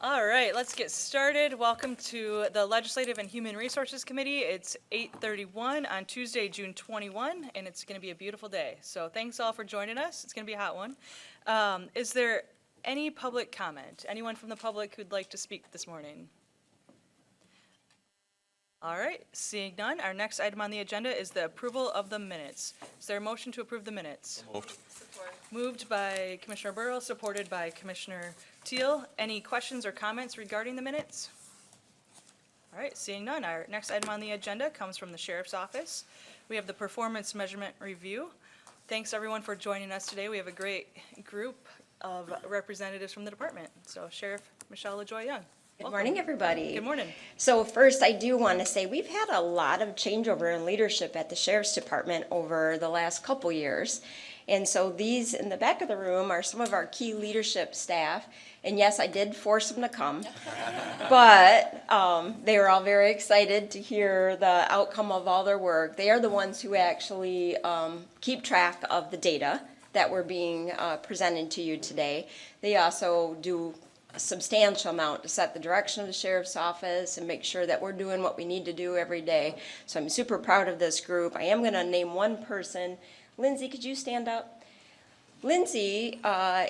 All right, let's get started. Welcome to the Legislative and Human Resources Committee. It's 8:31 on Tuesday, June 21, and it's going to be a beautiful day. So thanks all for joining us. It's going to be a hot one. Is there any public comment? Anyone from the public who'd like to speak this morning? All right, seeing none, our next item on the agenda is the approval of the minutes. Is there a motion to approve the minutes? Moved. Moved by Commissioner Burrow, supported by Commissioner Teal. Any questions or comments regarding the minutes? All right, seeing none, our next item on the agenda comes from the Sheriff's Office. We have the Performance Measurement Review. Thanks, everyone, for joining us today. We have a great group of representatives from the department. So Sheriff Michelle LaJoy Young. Good morning, everybody. Good morning. So first, I do want to say we've had a lot of changeover in leadership at the Sheriff's Department over the last couple years. And so these in the back of the room are some of our key leadership staff. And yes, I did force them to come. But they were all very excited to hear the outcome of all their work. They are the ones who actually keep track of the data that we're being presented to you today. They also do a substantial amount to set the direction of the Sheriff's Office and make sure that we're doing what we need to do every day. So I'm super proud of this group. I am going to name one person. Lindsay, could you stand up? Lindsay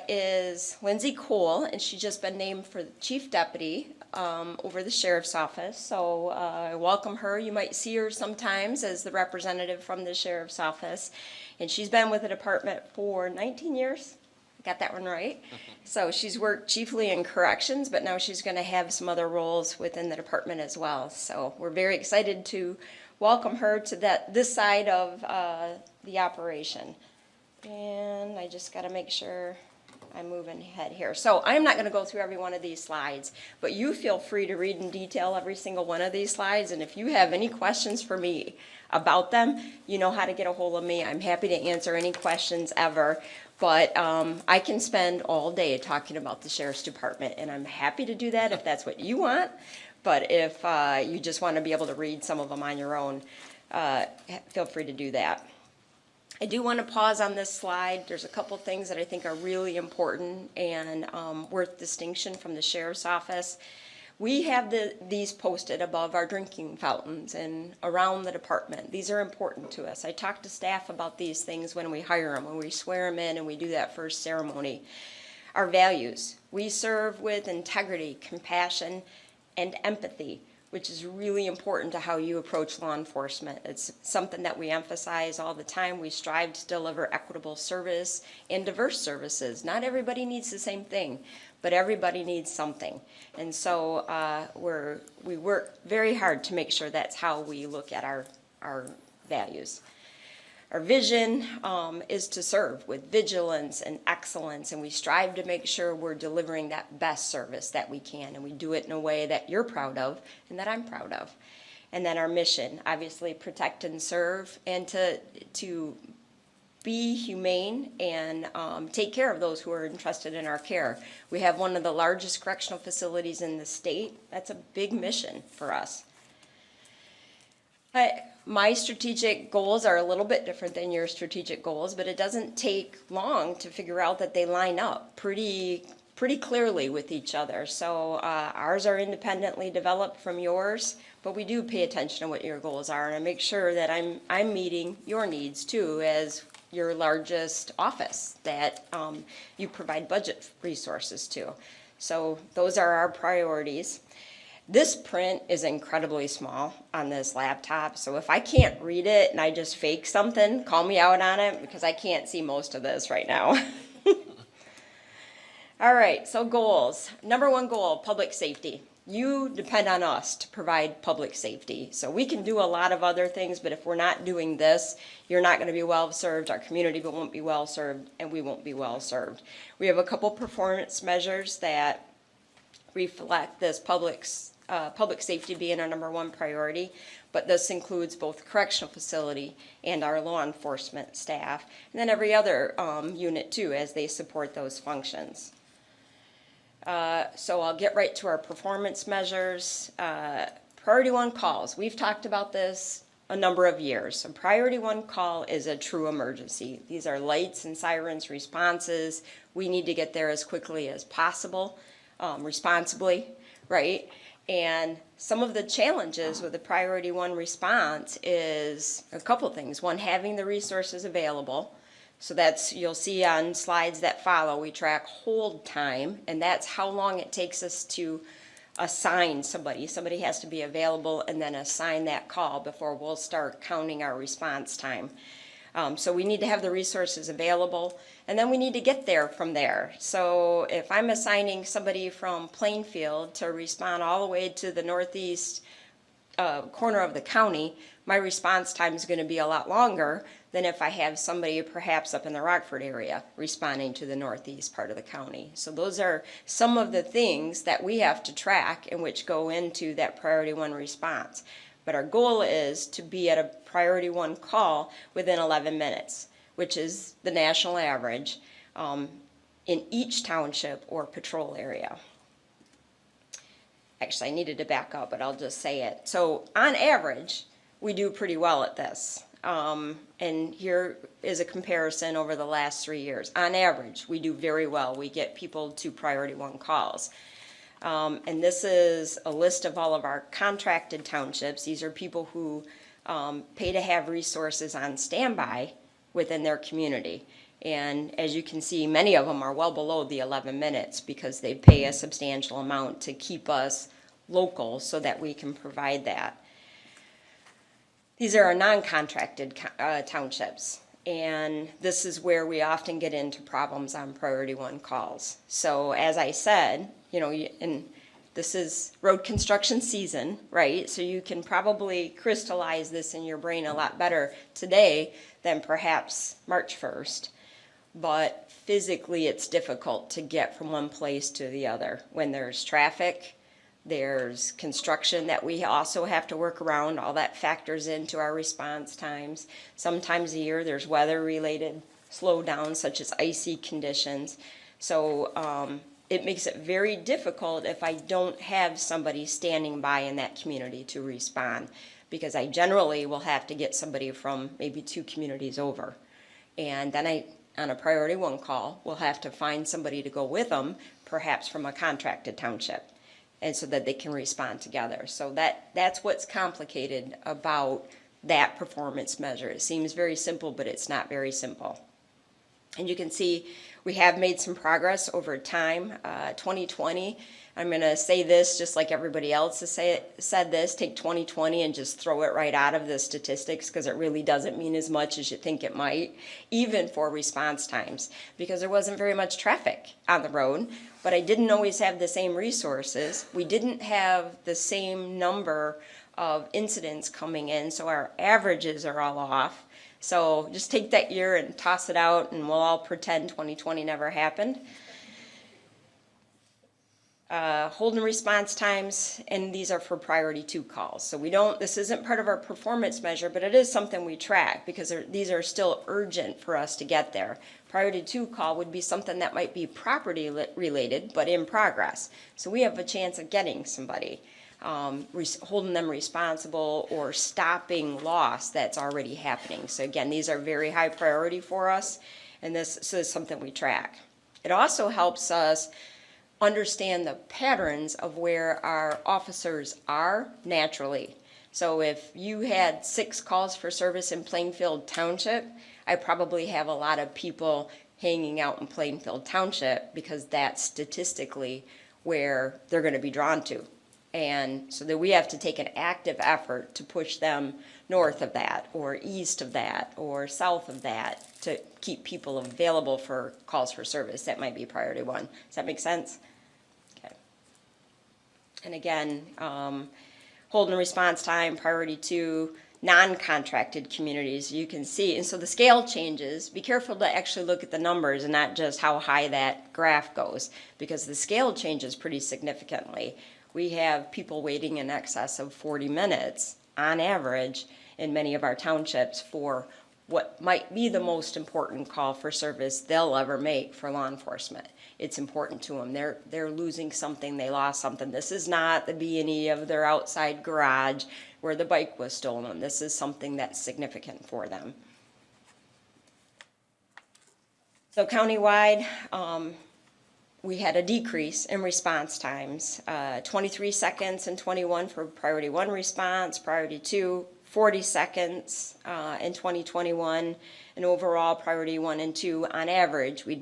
is Lindsay Cole, and she's just been named for the Chief Deputy over the Sheriff's Office. So I welcome her. You might see her sometimes as the representative from the Sheriff's Office. And she's been with the department for 19 years. Got that one right. So she's worked chiefly in corrections, but now she's going to have some other roles within the department as well. So we're very excited to welcome her to this side of the operation. And I just got to make sure I'm moving ahead here. So I'm not going to go through every one of these slides, but you feel free to read in detail every single one of these slides. And if you have any questions for me about them, you know how to get a hold of me. I'm happy to answer any questions ever. But I can spend all day talking about the Sheriff's Department, and I'm happy to do that if that's what you want. But if you just want to be able to read some of them on your own, feel free to do that. I do want to pause on this slide. There's a couple things that I think are really important and worth distinction from the Sheriff's Office. We have these posted above our drinking fountains and around the department. These are important to us. I talk to staff about these things when we hire them, when we swear them in, and we do that first ceremony. Our values. We serve with integrity, compassion, and empathy, which is really important to how you approach law enforcement. It's something that we emphasize all the time. We strive to deliver equitable service and diverse services. Not everybody needs the same thing, but everybody needs something. And so we work very hard to make sure that's how we look at our values. Our vision is to serve with vigilance and excellence, and we strive to make sure we're delivering that best service that we can, and we do it in a way that you're proud of and that I'm proud of. And then our mission, obviously protect and serve, and to be humane and take care of those who are entrusted in our care. We have one of the largest correctional facilities in the state. That's a big mission for us. My strategic goals are a little bit different than your strategic goals, but it doesn't take long to figure out that they line up pretty clearly with each other. So ours are independently developed from yours, but we do pay attention to what your goals are, and I make sure that I'm meeting your needs too as your largest office that you provide budget resources to. So those are our priorities. This print is incredibly small on this laptop, so if I can't read it and I just fake something, call me out on it because I can't see most of this right now. All right, so goals. Number one goal, public safety. You depend on us to provide public safety. So we can do a lot of other things, but if we're not doing this, you're not going to be well served, our community won't be well served, and we won't be well served. We have a couple performance measures that reflect this public safety being our number one priority, but this includes both the correctional facility and our law enforcement staff, and then every other unit too as they support those functions. So I'll get right to our performance measures. Priority one calls. We've talked about this a number of years. A priority one call is a true emergency. These are lights and sirens responses. We need to get there as quickly as possible. responsibly, right? And some of the challenges with the priority one response is a couple things. One, having the resources available. So that's, you'll see on slides that follow, we track hold time, and that's how long it takes us to assign somebody. Somebody has to be available and then assign that call before we'll start counting our response time. So we need to have the resources available, and then we need to get there from there. So if I'm assigning somebody from Plainfield to respond all the way to the northeast corner of the county, my response time is going to be a lot longer than if I have somebody perhaps up in the Rockford area responding to the northeast part of the county. So those are some of the things that we have to track and which go into that priority one response. But our goal is to be at a priority one call within 11 minutes, which is the national average in each township or patrol area. Actually, I needed to back up, but I'll just say it. So on average, we do pretty well at this. And here is a comparison over the last 3 years. On average, we do very well. We get people to priority one calls. And this is a list of all of our contracted townships. These are people who pay to have resources on standby within their community. And as you can see, many of them are well below the 11 minutes because they pay a substantial amount to keep us local so that we can provide that. These are our non-contracted townships. And this is where we often get into problems on priority one calls. So as I said, you know, and this is road construction season, right? So you can probably crystallize this in your brain a lot better today than perhaps March 1st. But physically it's difficult to get from one place to the other. When there's traffic, there's construction that we also have to work around. All that factors into our response times. Sometimes a year there's weather-related slowdowns such as icy conditions. So it makes it very difficult if I don't have somebody standing by in that community to respond, because I generally will have to get somebody from maybe 2 communities over. And then on a priority one call, we'll have to find somebody to go with them, perhaps from a contracted township, and so that they can respond together. So that's what's complicated about that performance measure. It seems very simple, but it's not very simple. And you can see we have made some progress over time. 2020, I'm going to say this just like everybody else has said this, take 2020 and just throw it right out of the statistics because it really doesn't mean as much as you think it might, even for response times, because there wasn't very much traffic on the road, but I didn't always have the same resources. We didn't have the same number of incidents coming in, so our averages are all off. So just take that year and toss it out and we'll all pretend 2020 never happened. Hold and response times, and these are for priority 2 calls. So this isn't part of our performance measure, but it is something we track because these are still urgent for us to get there. Priority 2 call would be something that might be property related, but in progress. So we have a chance of getting somebody, holding them responsible or stopping loss that's already happening. So again, these are very high priority for us, and this is something we track. It also helps us understand the patterns of where our officers are naturally. So if you had 6 calls for service in Plainfield Township, I probably have a lot of people hanging out in Plainfield Township because that's statistically where they're going to be drawn to. And so that we have to take an active effort to push them north of that or east of that or south of that to keep people available for calls for service. That might be priority 1. Does that make sense? Okay. And again, hold and response time, priority 2, non-contracted communities, you can see. And so the scale changes. Be careful to actually look at the numbers and not just how high that graph goes, because the scale changes pretty significantly. We have people waiting in excess of 40 minutes on average in many of our townships for what might be the most important call for service they'll ever make for law enforcement. It's important to them. They're losing something, they lost something. This is not the B&E of their outside garage where the bike was stolen. This is something that's significant for them. So countywide, we had a decrease in response times, 23 seconds in 21 for priority 1 response, priority 2, 40 seconds in 2021, and overall priority 1 and 2, on average, we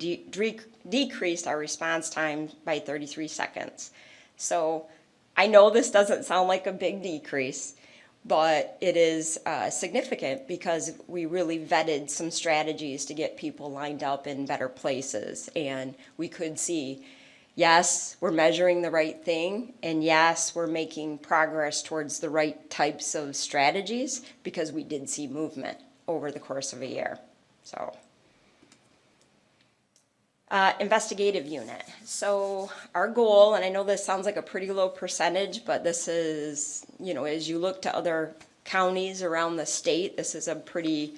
decreased our response time by 33 seconds. So I know this doesn't sound like a big decrease, but it is significant because we really vetted some strategies to get people lined up in better places. And we could see, yes, we're measuring the right thing, and yes, we're making progress towards the right types of strategies because we did see movement over the course of a year. So, investigative unit. So our goal, and I know this sounds like a pretty low percentage, but this is, as you look to other counties around the state, this is a pretty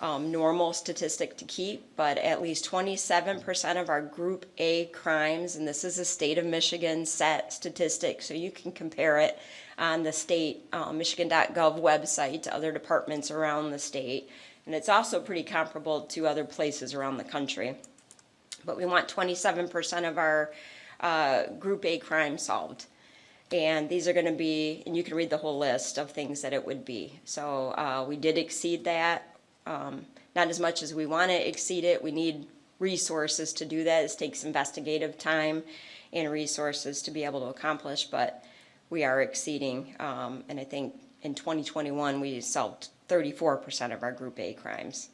normal statistic to keep, but at least 27% of our Group A crimes, and this is a state of Michigan set statistic, so you can compare it on the state michigan.gov website to other departments around the state, and it's also pretty comparable to other places around the country. But we want 27% of our Group A crimes solved. And these are going to be, and you can read the whole list of things that it would be. So we did exceed that, not as much as we want to exceed it. We need resources to do that. It takes investigative time and resources to be able to accomplish, but we are exceeding. And I think in 2021, we solved 34% of our Group A crimes.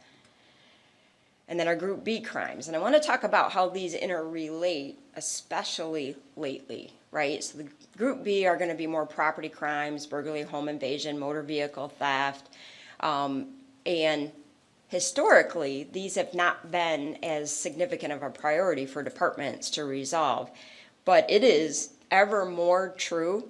And then our Group B crimes. And I want to talk about how these interrelate, especially lately, right? So the Group B are going to be more property crimes, burglary, home invasion, motor vehicle theft. And historically, these have not been as significant of a priority for departments to resolve. But it is ever more true.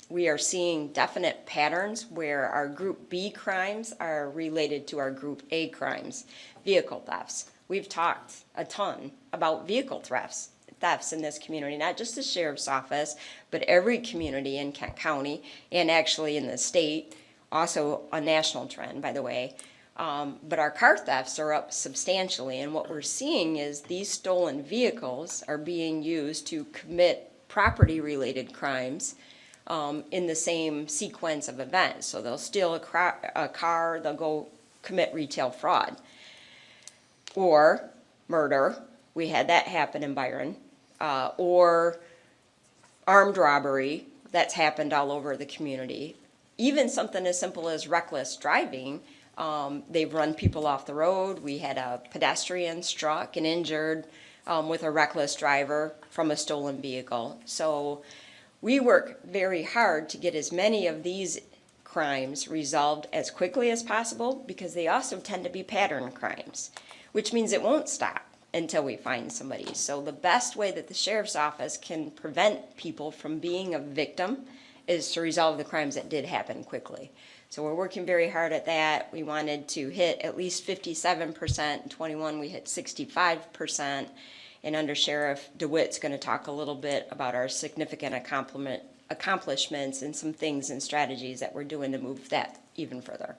We are seeing definite patterns where our Group B crimes are related to our Group A crimes. Vehicle thefts. We've talked a ton about vehicle thefts in this community, not just the sheriff's office, but every community in Kent County and actually in the state. Also a national trend, by the way. But our car thefts are up substantially, and what we're seeing is these stolen vehicles are being used to commit property-related crimes in the same sequence of events. So they'll steal a car, they'll go commit retail fraud. Or murder, we had that happen in Byron, or armed robbery, that's happened all over the community. Even something as simple as reckless driving, they've run people off the road. We had a pedestrian struck and injured with a reckless driver from a stolen vehicle. So we work very hard to get as many of these crimes resolved as quickly as possible because they also tend to be pattern crimes, which means it won't stop until we find somebody. So the best way that the sheriff's office can prevent people from being a victim is to resolve the crimes that did happen quickly. So we're working very hard at that. We wanted to hit at least 57%. In 21, we hit 65%. And Under Sheriff DeWitt's going to talk a little bit about our significant accomplishments and some things and strategies that we're doing to move that even further.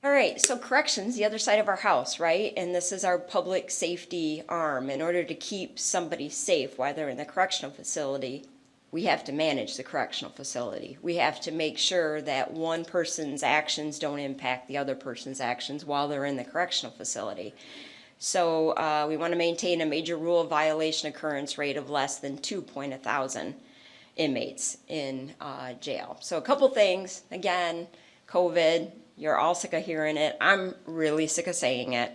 All right, so corrections, the other side of our house, right? And this is our public safety arm. In order to keep somebody safe while they're in the correctional facility, we have to manage the correctional facility. We have to make sure that one person's actions don't impact the other person's actions while they're in the correctional facility. So we want to maintain a major rule violation occurrence rate of less than 2.1,000 inmates in jail. So a couple things, again, COVID, you're all sick of hearing it. I'm really sick of saying it.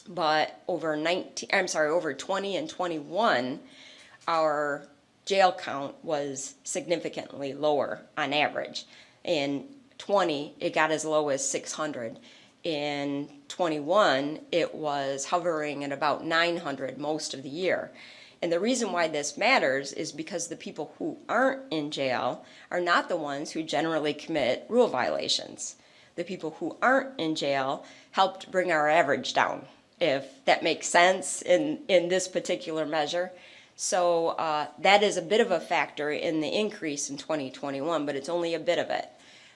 But over 20 and 21, our jail count was significantly lower on average. In 20, it got as low as 600. In 21, it was hovering at about 900 most of the year. And the reason why this matters is because the people who aren't in jail are not the ones who generally commit rule violations. The people who aren't in jail helped bring our average down, if that makes sense in this particular measure. So that is a bit of a factor in the increase in 2021, but it's only a bit of it.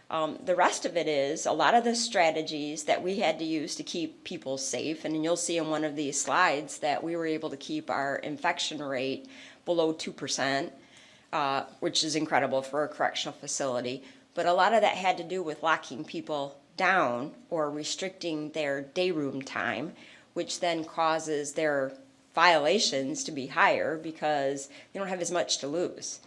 The rest of it is a lot of the strategies that we had to use to keep people safe, and you'll see in one of these slides that we were able to keep our infection rate below 2%, which is incredible for a correctional facility. But a lot of that had to do with locking people down or restricting their day room time, which then causes their violations to be higher because you don't have as much to lose.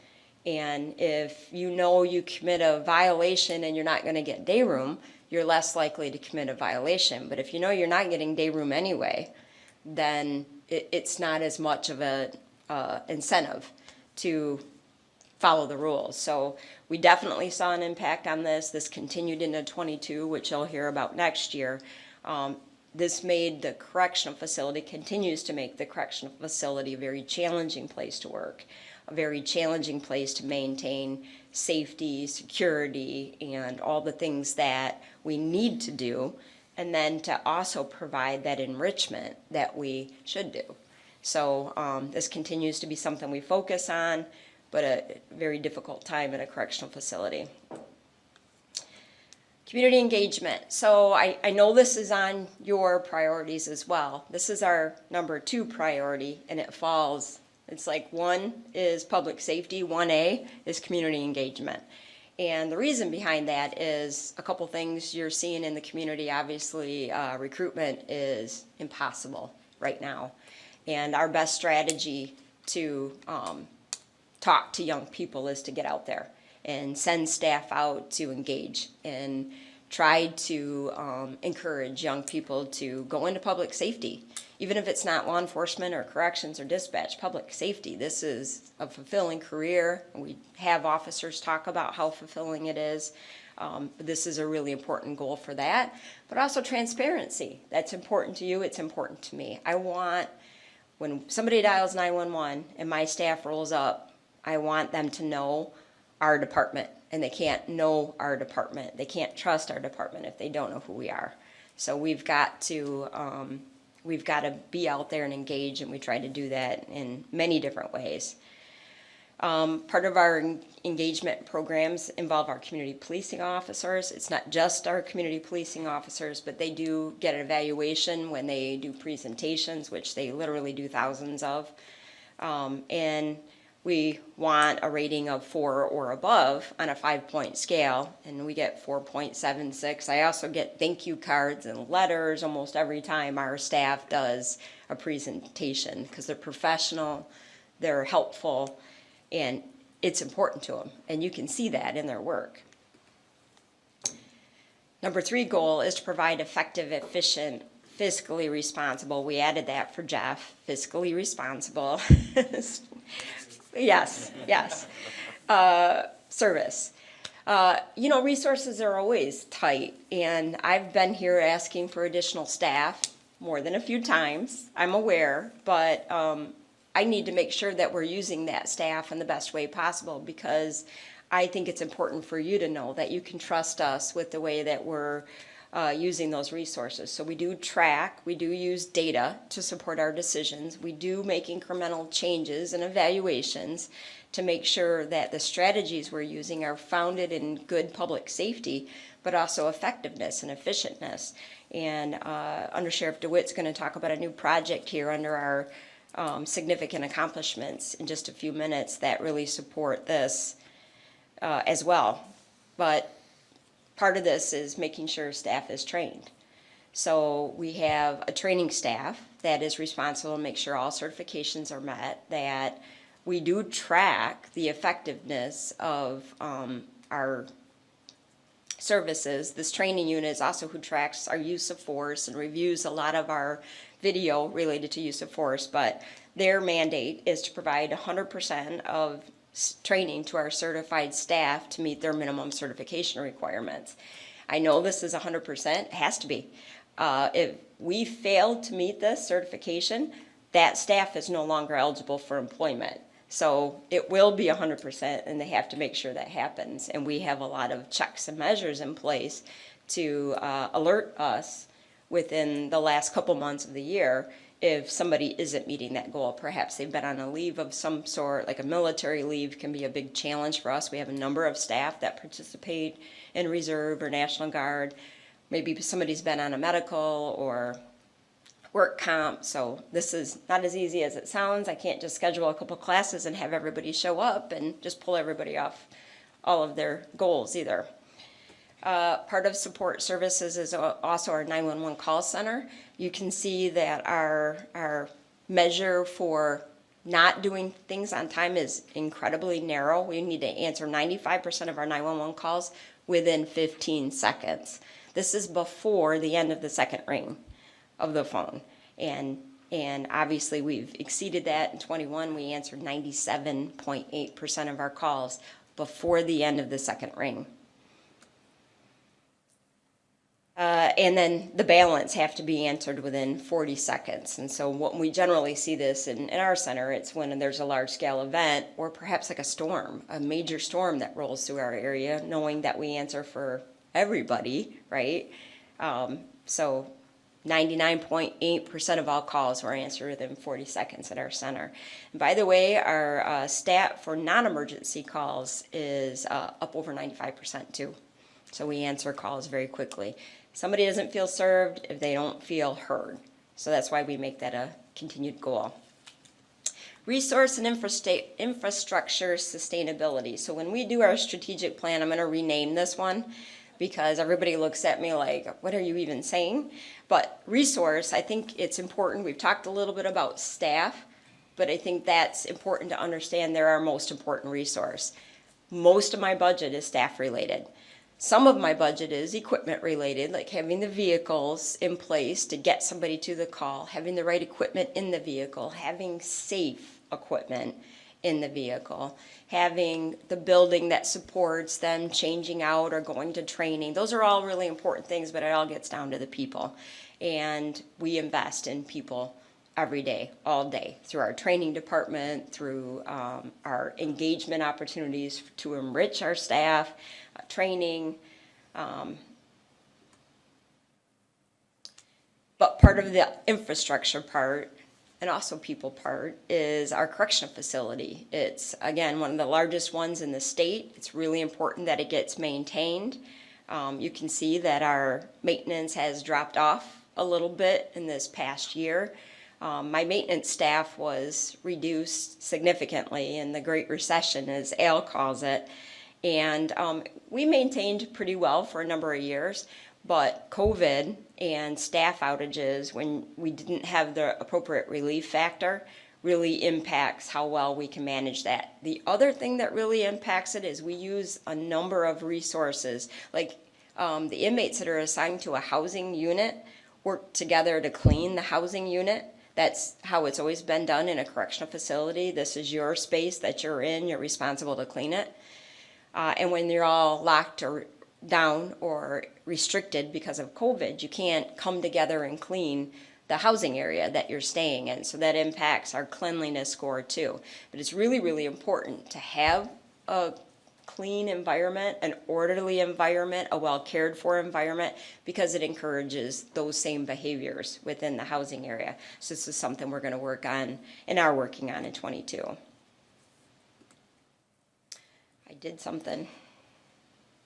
And if you know you commit a violation and you're not going to get day room, you're less likely to commit a violation. But if you know you're not getting day room anyway, then it's not as much of a incentive to follow the rules. So we definitely saw an impact on this. This continued into 22, which you'll hear about next year. This made the correctional facility, continues to make the correctional facility a very challenging place to work, a very challenging place to maintain safety, security, and all the things that we need to do, and then to also provide that enrichment that we should do. So this continues to be something we focus on, but a very difficult time in a correctional facility. Community engagement. So I know this is on your priorities as well. This is our number 2 priority, and it falls, it's like 1 is public safety, 1A is community engagement. And the reason behind that is a couple things you're seeing in the community. Obviously, recruitment is impossible right now. And our best strategy to talk to young people is to get out there and send staff out to engage and try to encourage young people to go into public safety. Even if it's not law enforcement or corrections or dispatch, public safety, this is a fulfilling career. We have officers talk about how fulfilling it is. This is a really important goal for that. But also transparency. That's important to you, it's important to me. I want, when somebody dials 911 and my staff rolls up, I want them to know our department, and they can't know our department. They can't trust our department if they don't know who we are. So we've got to be out there and engage, and we try to do that in many different ways. Part of our engagement programs involve our community policing officers. It's not just our community policing officers, but they do get an evaluation when they do presentations, which they literally do thousands of. And we want a rating of 4 or above on a 5-point scale, and we get 4.76. I also get thank you cards and letters almost every time our staff does a presentation because they're professional, they're helpful, and it's important to them, and you can see that in their work. Number 3 goal is to provide effective, efficient, fiscally responsible. We added that for Jeff, fiscally responsible. Yes. Service. Resources are always tight, and I've been here asking for additional staff more than a few times. I'm aware, but I need to make sure that we're using that staff in the best way possible because I think it's important for you to know that you can trust us with the way that we're using those resources. So we do track, we do use data to support our decisions. We do make incremental changes and evaluations to make sure that the strategies we're using are founded in good public safety, but also effectiveness and efficientness. And Under Sheriff DeWitt's going to talk about a new project here under our significant accomplishments in just a few minutes that really support this as well. But part of this is making sure staff is trained. So we have a training staff that is responsible to make sure all certifications are met, that we do track the effectiveness of our services. This training unit is also who tracks our use of force and reviews a lot of our video related to use of force, but their mandate is to provide 100% of training to our certified staff to meet their minimum certification requirements. I know this is 100%, it has to be. If we fail to meet this certification, that staff is no longer eligible for employment. So it will be 100%, and they have to make sure that happens. And we have a lot of checks and measures in place to alert us within the last couple months of the year if somebody isn't meeting that goal. Perhaps they've been on a leave of some sort, like a military leave can be a big challenge for us. We have a number of staff that participate in Reserve or National Guard. Maybe somebody's been on a medical or work comp, so this is not as easy as it sounds. I can't just schedule a couple classes and have everybody show up and just pull everybody off all of their goals either. Part of support services is also our 911 call center. You can see that our measure for not doing things on time is incredibly narrow. We need to answer 95% of our 911 calls within 15 seconds. This is before the end of the second ring of the phone. And obviously we've exceeded that. In 21, we answered 97.8% of our calls before the end of the second ring. And then the balance have to be answered within 40 seconds. And so what we generally see this in our center, it's when there's a large scale event or perhaps like a storm, a major storm that rolls through our area, knowing that we answer for everybody, right? So 99.8% of all calls were answered within 40 seconds at our center. And by the way, our stat for non-emergency calls is up over 95% too. So we answer calls very quickly. Somebody doesn't feel served if they don't feel heard. So that's why we make that a continued goal. Resource and infrastructure sustainability. So when we do our strategic plan, I'm going to rename this one because everybody looks at me like, what are you even saying? But resource, I think it's important. We've talked a little bit about staff, but I think that's important to understand. They're our most important resource. Most of my budget is staff related. Some of my budget is equipment related, like having the vehicles in place to get somebody to the call, having the right equipment in the vehicle, having safe equipment in the vehicle, having the building that supports them changing out or going to training. Those are all really important things, but it all gets down to the people. And we invest in people every day, all day, through our training department, through our engagement opportunities to enrich our staff, training. But part of the infrastructure part and also people part is our correctional facility. It's, again, one of the largest ones in the state. It's really important that it gets maintained. You can see that our maintenance has dropped off a little bit in this past year. My maintenance staff was reduced significantly in the Great Recession, as Al calls it, and we maintained pretty well for a number of years, but COVID and staff outages, when we didn't have the appropriate relief factor, really impacts how well we can manage that. The other thing that really impacts it is we use a number of resources, like the inmates that are assigned to a housing unit work together to clean the housing unit. That's how it's always been done in a correctional facility. This is your space that you're in. You're responsible to clean it. And when you're all locked or down or restricted because of COVID, you can't come together and clean the housing area that you're staying in. So that impacts our cleanliness score too. But it's really, really important to have a clean environment, an orderly environment, a well cared for environment, because it encourages those same behaviors within the housing area. So this is something we're going to work on and are working on in 22. I did something.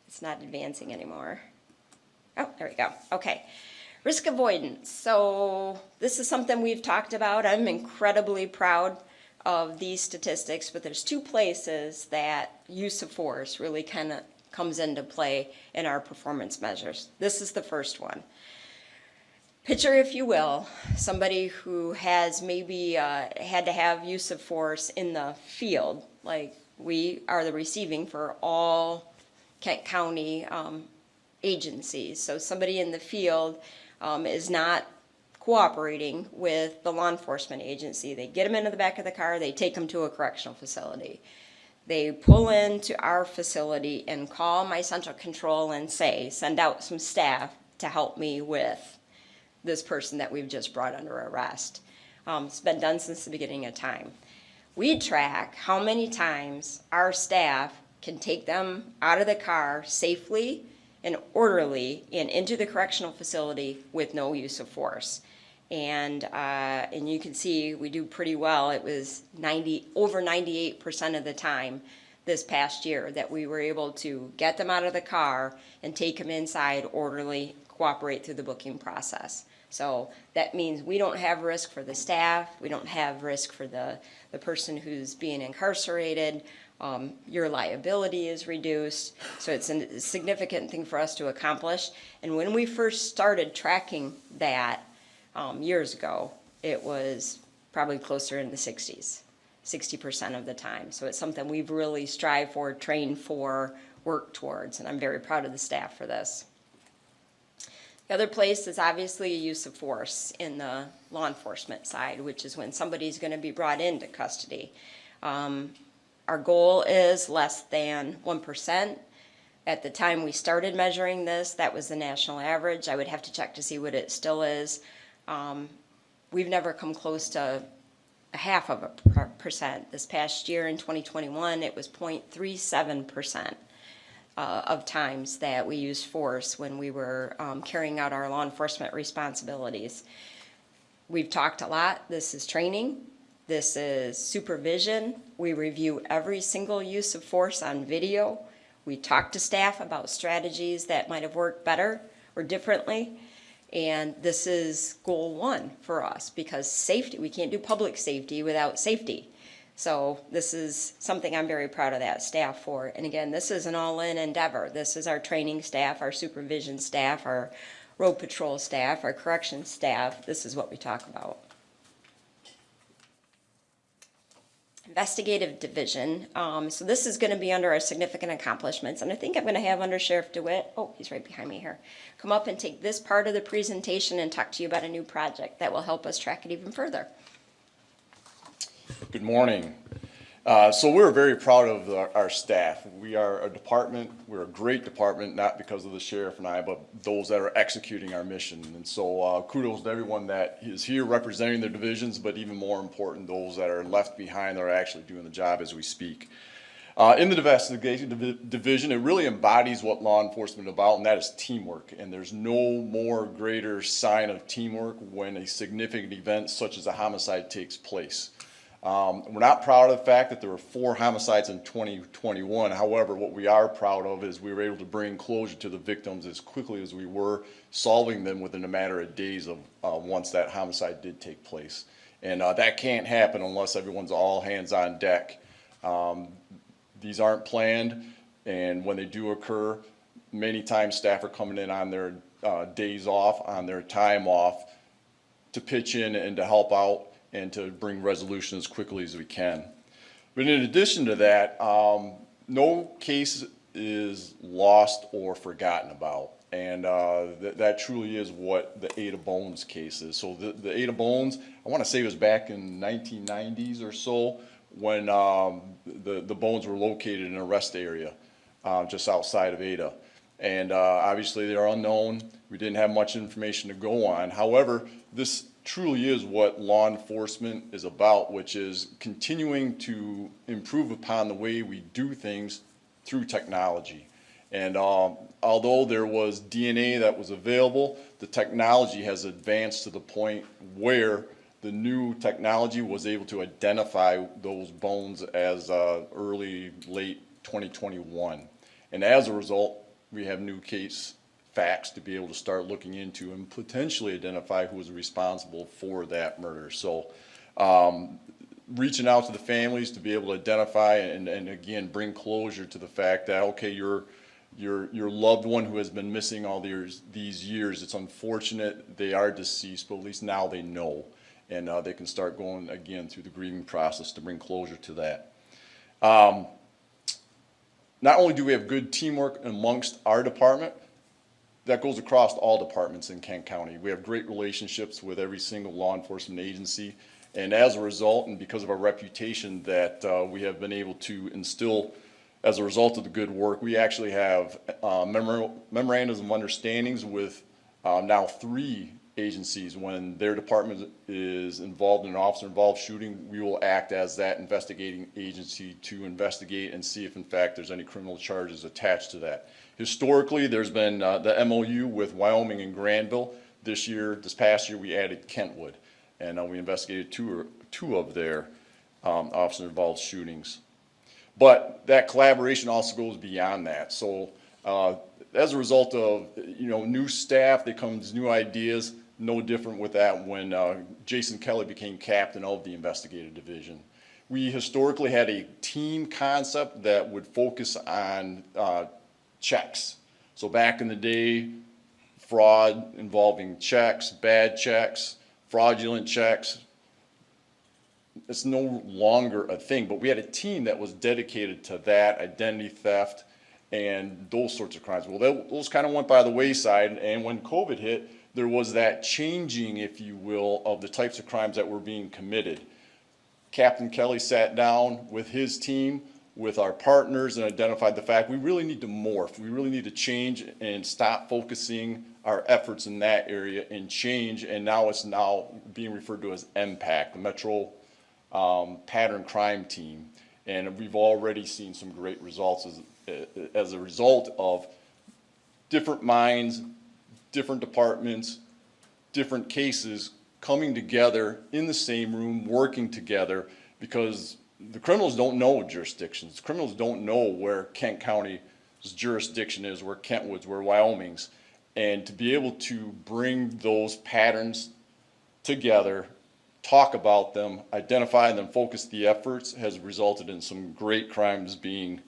It's not advancing anymore. Oh, there we go. Okay. Risk avoidance. So this is something we've talked about. I'm incredibly proud of these statistics, but there's two places that use of force really kind of comes into play in our performance measures. This is the first one. Picture, if you will, somebody who has maybe had to have use of force in the field, like we are the receiving for all Kent County agencies. So somebody in the field is not cooperating with the law enforcement agency. They get them into the back of the car, they take them to a correctional facility. They pull into our facility and call my central control and say, send out some staff to help me with this person that we've just brought under arrest. It's been done since the beginning of time. We track how many times our staff can take them out of the car safely and orderly and into the correctional facility with no use of force. And you can see we do pretty well. It was over 98% of the time this past year that we were able to get them out of the car and take them inside orderly, cooperate through the booking process. So that means we don't have risk for the staff, we don't have risk for the person who's being incarcerated. Your liability is reduced, so it's a significant thing for us to accomplish. And when we first started tracking that years ago, it was probably closer in the 60% of the time. So it's something we've really strived for, trained for, worked towards, and I'm very proud of the staff for this. The other place is obviously a use of force in the law enforcement side, which is when somebody's going to be brought into custody. Our goal is less than 1%. At the time we started measuring this, that was the national average. I would have to check to see what it still is. We've never come close to a 0.5%. This past year in 2021, it was 0.37%. Of times that we used force when we were carrying out our law enforcement responsibilities. We've talked a lot. This is training. This is supervision. We review every single use of force on video. We talk to staff about strategies that might have worked better or differently. And this is goal one for us, because safety, we can't do public safety without safety. So this is something I'm very proud of that staff for. And again, this is an all-in endeavor. This is our training staff, our supervision staff, our road patrol staff, our corrections staff. This is what we talk about. Investigative division. So this is going to be under our significant accomplishments. And I think I'm going to have Under Sheriff DeWitt, oh, he's right behind me here, come up and take this part of the presentation and talk to you about a new project that will help us track it even further. Good morning. So we're very proud of our staff. We are a department, we're a great department, not because of the sheriff and I, but those that are executing our mission. And so kudos to everyone that is here representing their divisions, but even more important, those that are left behind that are actually doing the job as we speak. In the investigation division, it really embodies what law enforcement is about, and that is teamwork. And there's no more greater sign of teamwork when a significant event such as a homicide takes place. We're not proud of the fact that there were 4 homicides in 2021. However, what we are proud of is we were able to bring closure to the victims as quickly as we were, solving them within a matter of days of once that homicide did take place. And that can't happen unless everyone's all hands on deck. These aren't planned, and when they do occur, many times staff are coming in on their days off, on their time off, to pitch in and to help out and to bring resolution as quickly as we can. But in addition to that, no case is lost or forgotten about. And that truly is what the Ada Bones case is. So the Ada Bones, I want to say it was back in 1990s or so when the bones were located in a rest area just outside of Ada. And obviously they are unknown. We didn't have much information to go on. However, this truly is what law enforcement is about, which is continuing to improve upon the way we do things through technology. And although there was DNA that was available, the technology has advanced to the point where the new technology was able to identify those bones as late 2021. And as a result, we have new case facts to be able to start looking into and potentially identify who was responsible for that murder. So reaching out to the families to be able to identify and again bring closure to the fact that, okay, your loved one who has been missing all these years, it's unfortunate they are deceased, but at least now they know, and they can start going again through the grieving process to bring closure to that. Not only do we have good teamwork amongst our department, that goes across all departments in Kent County. We have great relationships with every single law enforcement agency, and as a result, and because of our reputation that we have been able to instill as a result of the good work, we actually have memorandums of understandings with now 3 agencies. When their department is involved in an officer-involved shooting, we will act as that investigating agency to investigate and see if in fact there's any criminal charges attached to that. Historically, there's been the MOU with Wyoming and Granville this past year, we added Kentwood, and we investigated two of their officer-involved shootings. But that collaboration also goes beyond that. So as a result of, new staff, there comes new ideas. No different with that when Jason Kelly became captain of the investigative division. We historically had a team concept that would focus on checks. So back in the day, fraud involving checks, bad checks, fraudulent checks, it's no longer a thing, but we had a team that was dedicated to that, identity theft, and those sorts of crimes. Well, those kind of went by the wayside, and when COVID hit, there was that changing, if you will, of the types of crimes that were being committed. Captain Kelly sat down with his team, with our partners, and identified the fact we really need to morph. We really need to change and stop focusing our efforts in that area and change, and now it's being referred to as MPAC, the Metro Pattern Crime Team. And we've already seen some great results as a result of different minds, different departments, different cases coming together in the same room, working together, because the criminals don't know jurisdictions. Criminals don't know where Kent County's jurisdiction is, where Kentwood's, where Wyoming's. And to be able to bring those patterns together, talk about them, identify them, focus the efforts, has resulted in some great crimes being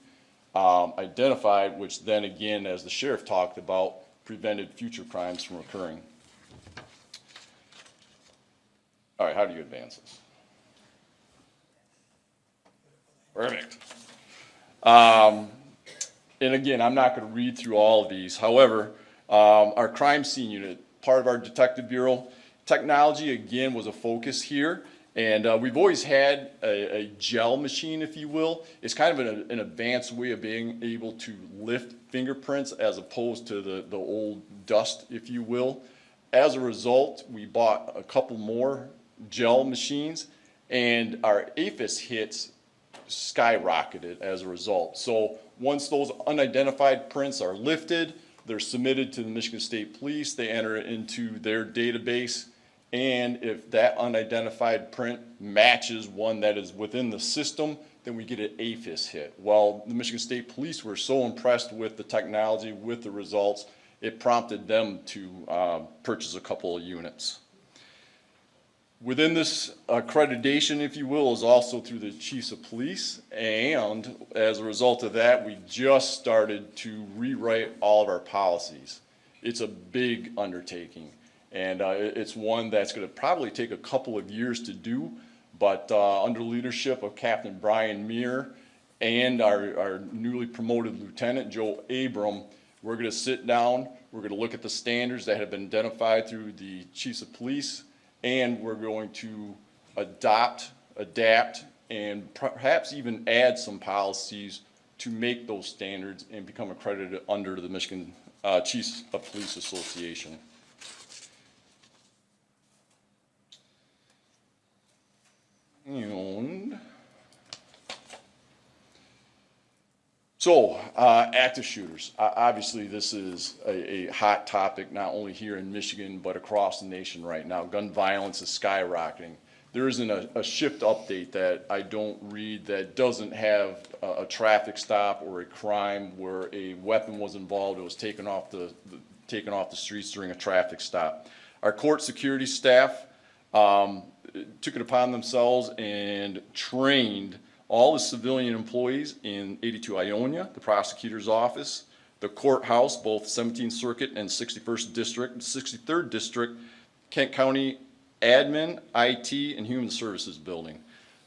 identified, which then again, as the sheriff talked about, prevented future crimes from occurring. All right, how do you advance this? Perfect. And again, I'm not going to read through all of these. However, our crime scene unit, part of our detective bureau, technology again was a focus here. And we've always had a gel machine, if you will. It's kind of an advanced way of being able to lift fingerprints as opposed to the old dust, if you will. As a result, we bought a couple more gel machines, and our APHIS hits skyrocketed as a result. So once those unidentified prints are lifted, they're submitted to the Michigan State Police. They enter it into their database. And if that unidentified print matches one that is within the system, then we get an APHIS hit. Well, the Michigan State Police were so impressed with the technology, with the results, it prompted them to purchase a couple of units. Within this accreditation, if you will, is also through the chiefs of police. And as a result of that, we just started to rewrite all of our policies. It's a big undertaking. And it's one that's going to probably take a couple of years to do, but under the leadership of Captain Brian Meir and our newly promoted Lieutenant Joe Abram, we're going to sit down, we're going to look at the standards that have been identified through the chiefs of police, and we're going to adapt, and perhaps even add some policies to make those standards and become accredited under the Michigan Chiefs of Police Association. And so, active shooters. Obviously, this is a hot topic, not only here in Michigan, but across the nation right now. Gun violence is skyrocketing. There isn't a shift update that I don't read that doesn't have a traffic stop or a crime where a weapon was involved. It was taken off the streets during a traffic stop. Our court security staff took it upon themselves and trained all the civilian employees in 82 Ionia, the prosecutor's office, the courthouse, both 17th Circuit and 61st District, 63rd District, Kent County Admin, IT, and Human Services Building.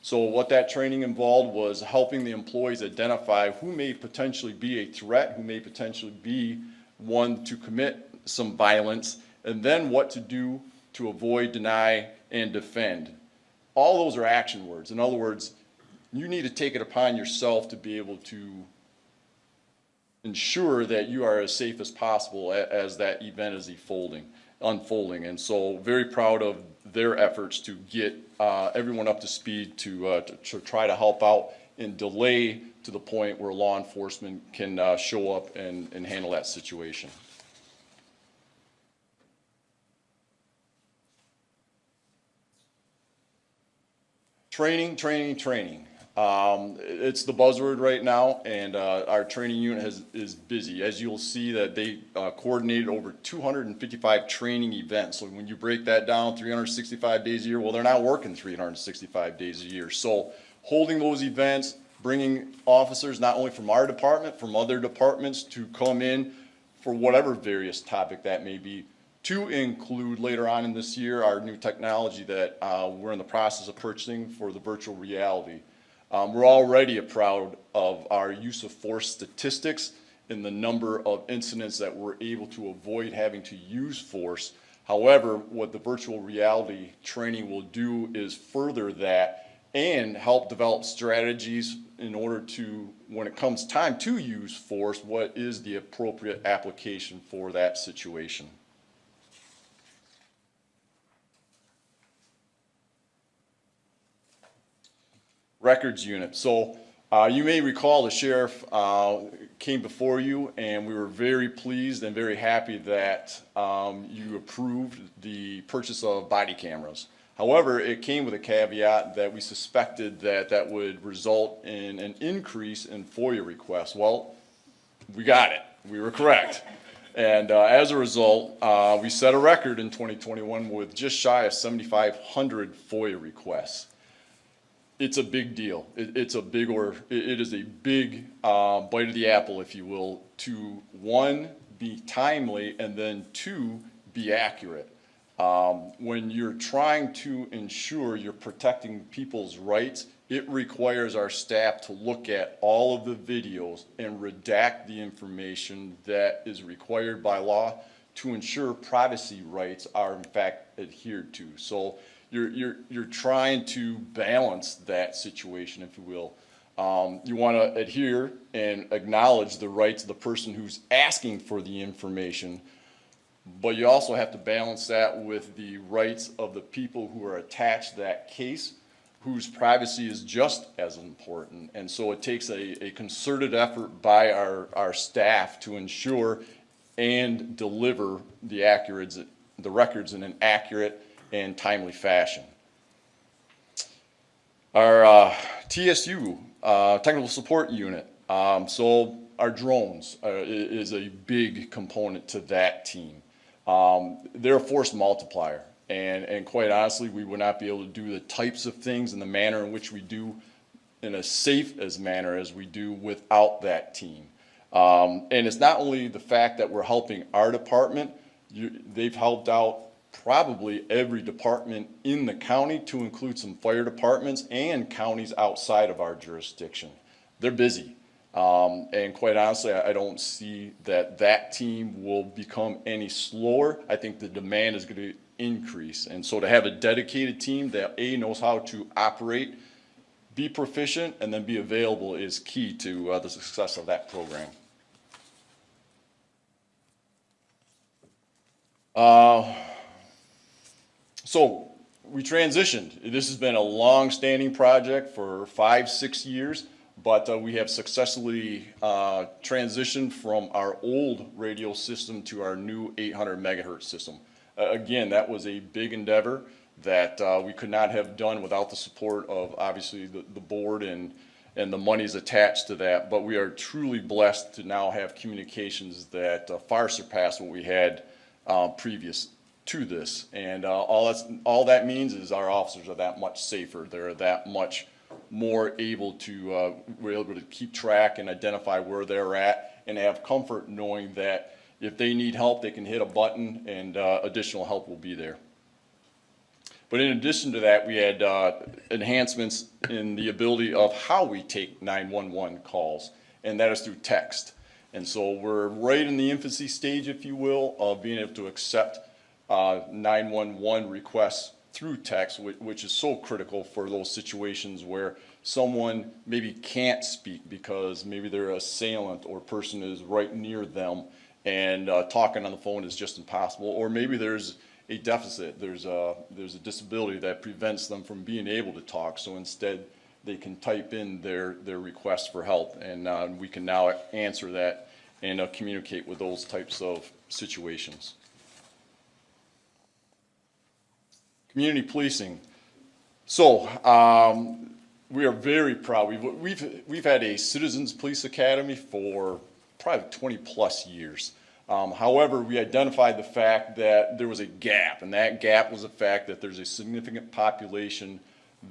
So what that training involved was helping the employees identify who may potentially be a threat, who may potentially be one to commit some violence, and then what to do to avoid, deny, and defend. All those are action words. In other words, you need to take it upon yourself to be able to ensure that you are as safe as possible as that event is unfolding. And so very proud of their efforts to get everyone up to speed to try to help out and delay to the point where law enforcement can show up and handle that situation. Training, training, training. It's the buzzword right now, and our training unit is busy. As you'll see that they coordinated over 255 training events. So when you break that down, 365 days a year, well, they're not working 365 days a year. So holding those events, bringing officers not only from our department, from other departments to come in for whatever various topic that may be, to include later on in this year our new technology that we're in the process of purchasing for the virtual reality. We're already proud of our use of force statistics and the number of incidents that we're able to avoid having to use force. However, what the virtual reality training will do is further that and help develop strategies in order to, when it comes time to use force, what is the appropriate application for that situation. Records unit. So you may recall the sheriff came before you, and we were very pleased and very happy that you approved the purchase of body cameras. However, it came with a caveat that we suspected that that would result in an increase in FOIA requests. Well, we got it. We were correct. And as a result, we set a record in 2021 with just shy of 7,500 FOIA requests. It's a big deal. It is a big bite of the apple, if you will, to one, be timely, and then two, be accurate. When you're trying to ensure you're protecting people's rights, it requires our staff to look at all of the videos and redact the information that is required by law to ensure privacy rights are in fact adhered to. So you're trying to balance that situation, if you will. You want to adhere and acknowledge the rights of the person who's asking for the information, but you also have to balance that with the rights of the people who are attached to that case, whose privacy is just as important. And so it takes a concerted effort by our staff to ensure and deliver the records in an accurate and timely fashion. Our TSU, Technical Support Unit, so our drones is a big component to that team. They're a force multiplier, and quite honestly, we would not be able to do the types of things in the manner in which we do in a safe as manner as we do without that team. And it's not only the fact that we're helping our department, they've helped out probably every department in the county, to include some fire departments and counties outside of our jurisdiction. They're busy. And quite honestly, I don't see that team will become any slower. I think the demand is going to increase. And so to have a dedicated team that knows how to operate, be proficient, and then be available is key to the success of that program. So we transitioned. This has been a long-standing project for 5-6 years, but we have successfully transitioned from our old radio system to our new 800 megahertz system. Again, that was a big endeavor that we could not have done without the support of obviously the board and the monies attached to that, but we are truly blessed to now have communications that far surpass what we had previous to this. And all that means is our officers are that much safer. They're that much more able to, we're able to keep track and identify where they're at and have comfort knowing that if they need help, they can hit a button and additional help will be there. But in addition to that, we had enhancements in the ability of how we take 911 calls, and that is through text. And so we're right in the infancy stage, if you will, of being able to accept 911 requests through text, which is so critical for those situations where someone maybe can't speak because maybe their assailant or person is right near them, and talking on the phone is just impossible, or maybe there's a deficit, there's a disability that prevents them from being able to talk, so instead they can type in their request for help, and we can now answer that and communicate with those types of situations. Community policing. So, we are very proud. We've had a Citizens Police Academy for probably 20-plus years. However, we identified the fact that there was a gap, and that gap was the fact that there's a significant population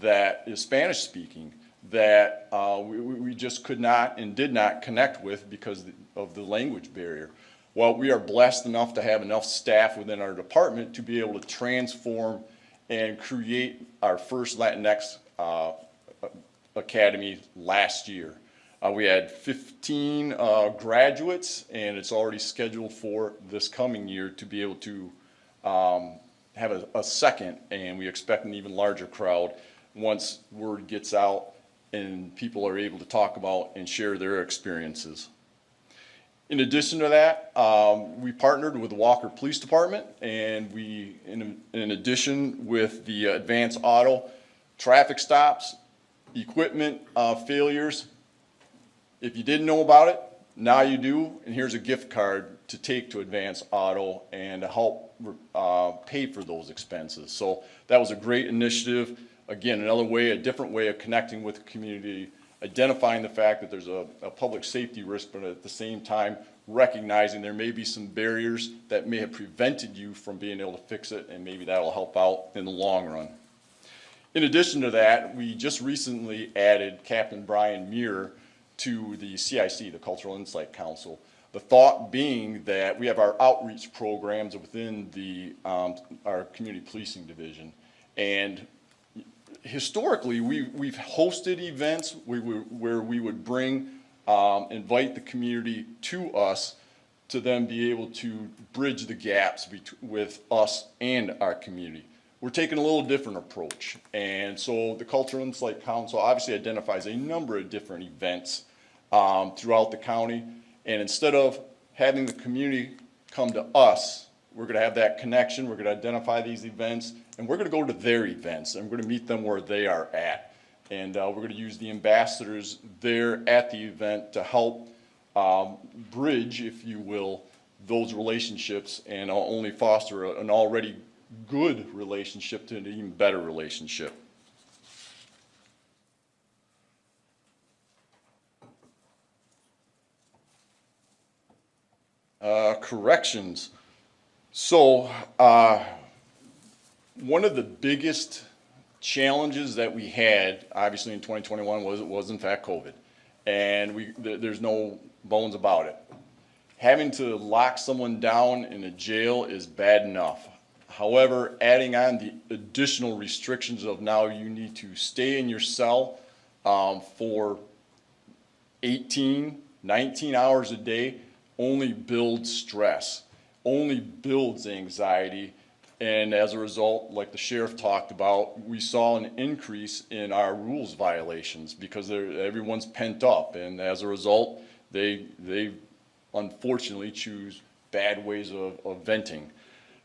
that is Spanish-speaking that we just could not and did not connect with because of the language barrier. Well, we are blessed enough to have enough staff within our department to be able to transform and create our first Latinx academy last year. We had 15 graduates, and it's already scheduled for this coming year to be able to have a second, and we expect an even larger crowd once word gets out and people are able to talk about and share their experiences. In addition to that, we partnered with the Walker Police Department, and we, in addition with the Advance Auto, traffic stops, equipment failures. If you didn't know about it, now you do, and here's a gift card to take to Advance Auto and to help pay for those expenses. So that was a great initiative. Again, another way, a different way of connecting with the community, identifying the fact that there's a public safety risk, but at the same time, recognizing there may be some barriers that may have prevented you from being able to fix it, and maybe that'll help out in the long run. In addition to that, we just recently added Captain Brian Muir to the CIC, the Cultural Insight Council. The thought being that we have our outreach programs within our community policing division. And historically, we've hosted events where we would bring, invite the community to us to then be able to bridge the gaps with us and our community. We're taking a little different approach. And so the Cultural Insight Council obviously identifies a number of different events throughout the county. And instead of having the community come to us, we're going to have that connection. We're going to identify these events, and we're going to go to their events, and we're going to meet them where they are at. And we're going to use the ambassadors there at the event to help bridge, if you will, those relationships and only foster an already good relationship to an even better relationship. Corrections. So, one of the biggest challenges that we had, obviously in 2021, was in fact COVID. And there's no bones about it. Having to lock someone down in a jail is bad enough. However, adding on the additional restrictions of now you need to stay in your cell for 18, 19 hours a day only builds stress, only builds anxiety, and as a result, like the sheriff talked about, we saw an increase in our rules violations because everyone's pent up, and as a result, they unfortunately choose bad ways of venting.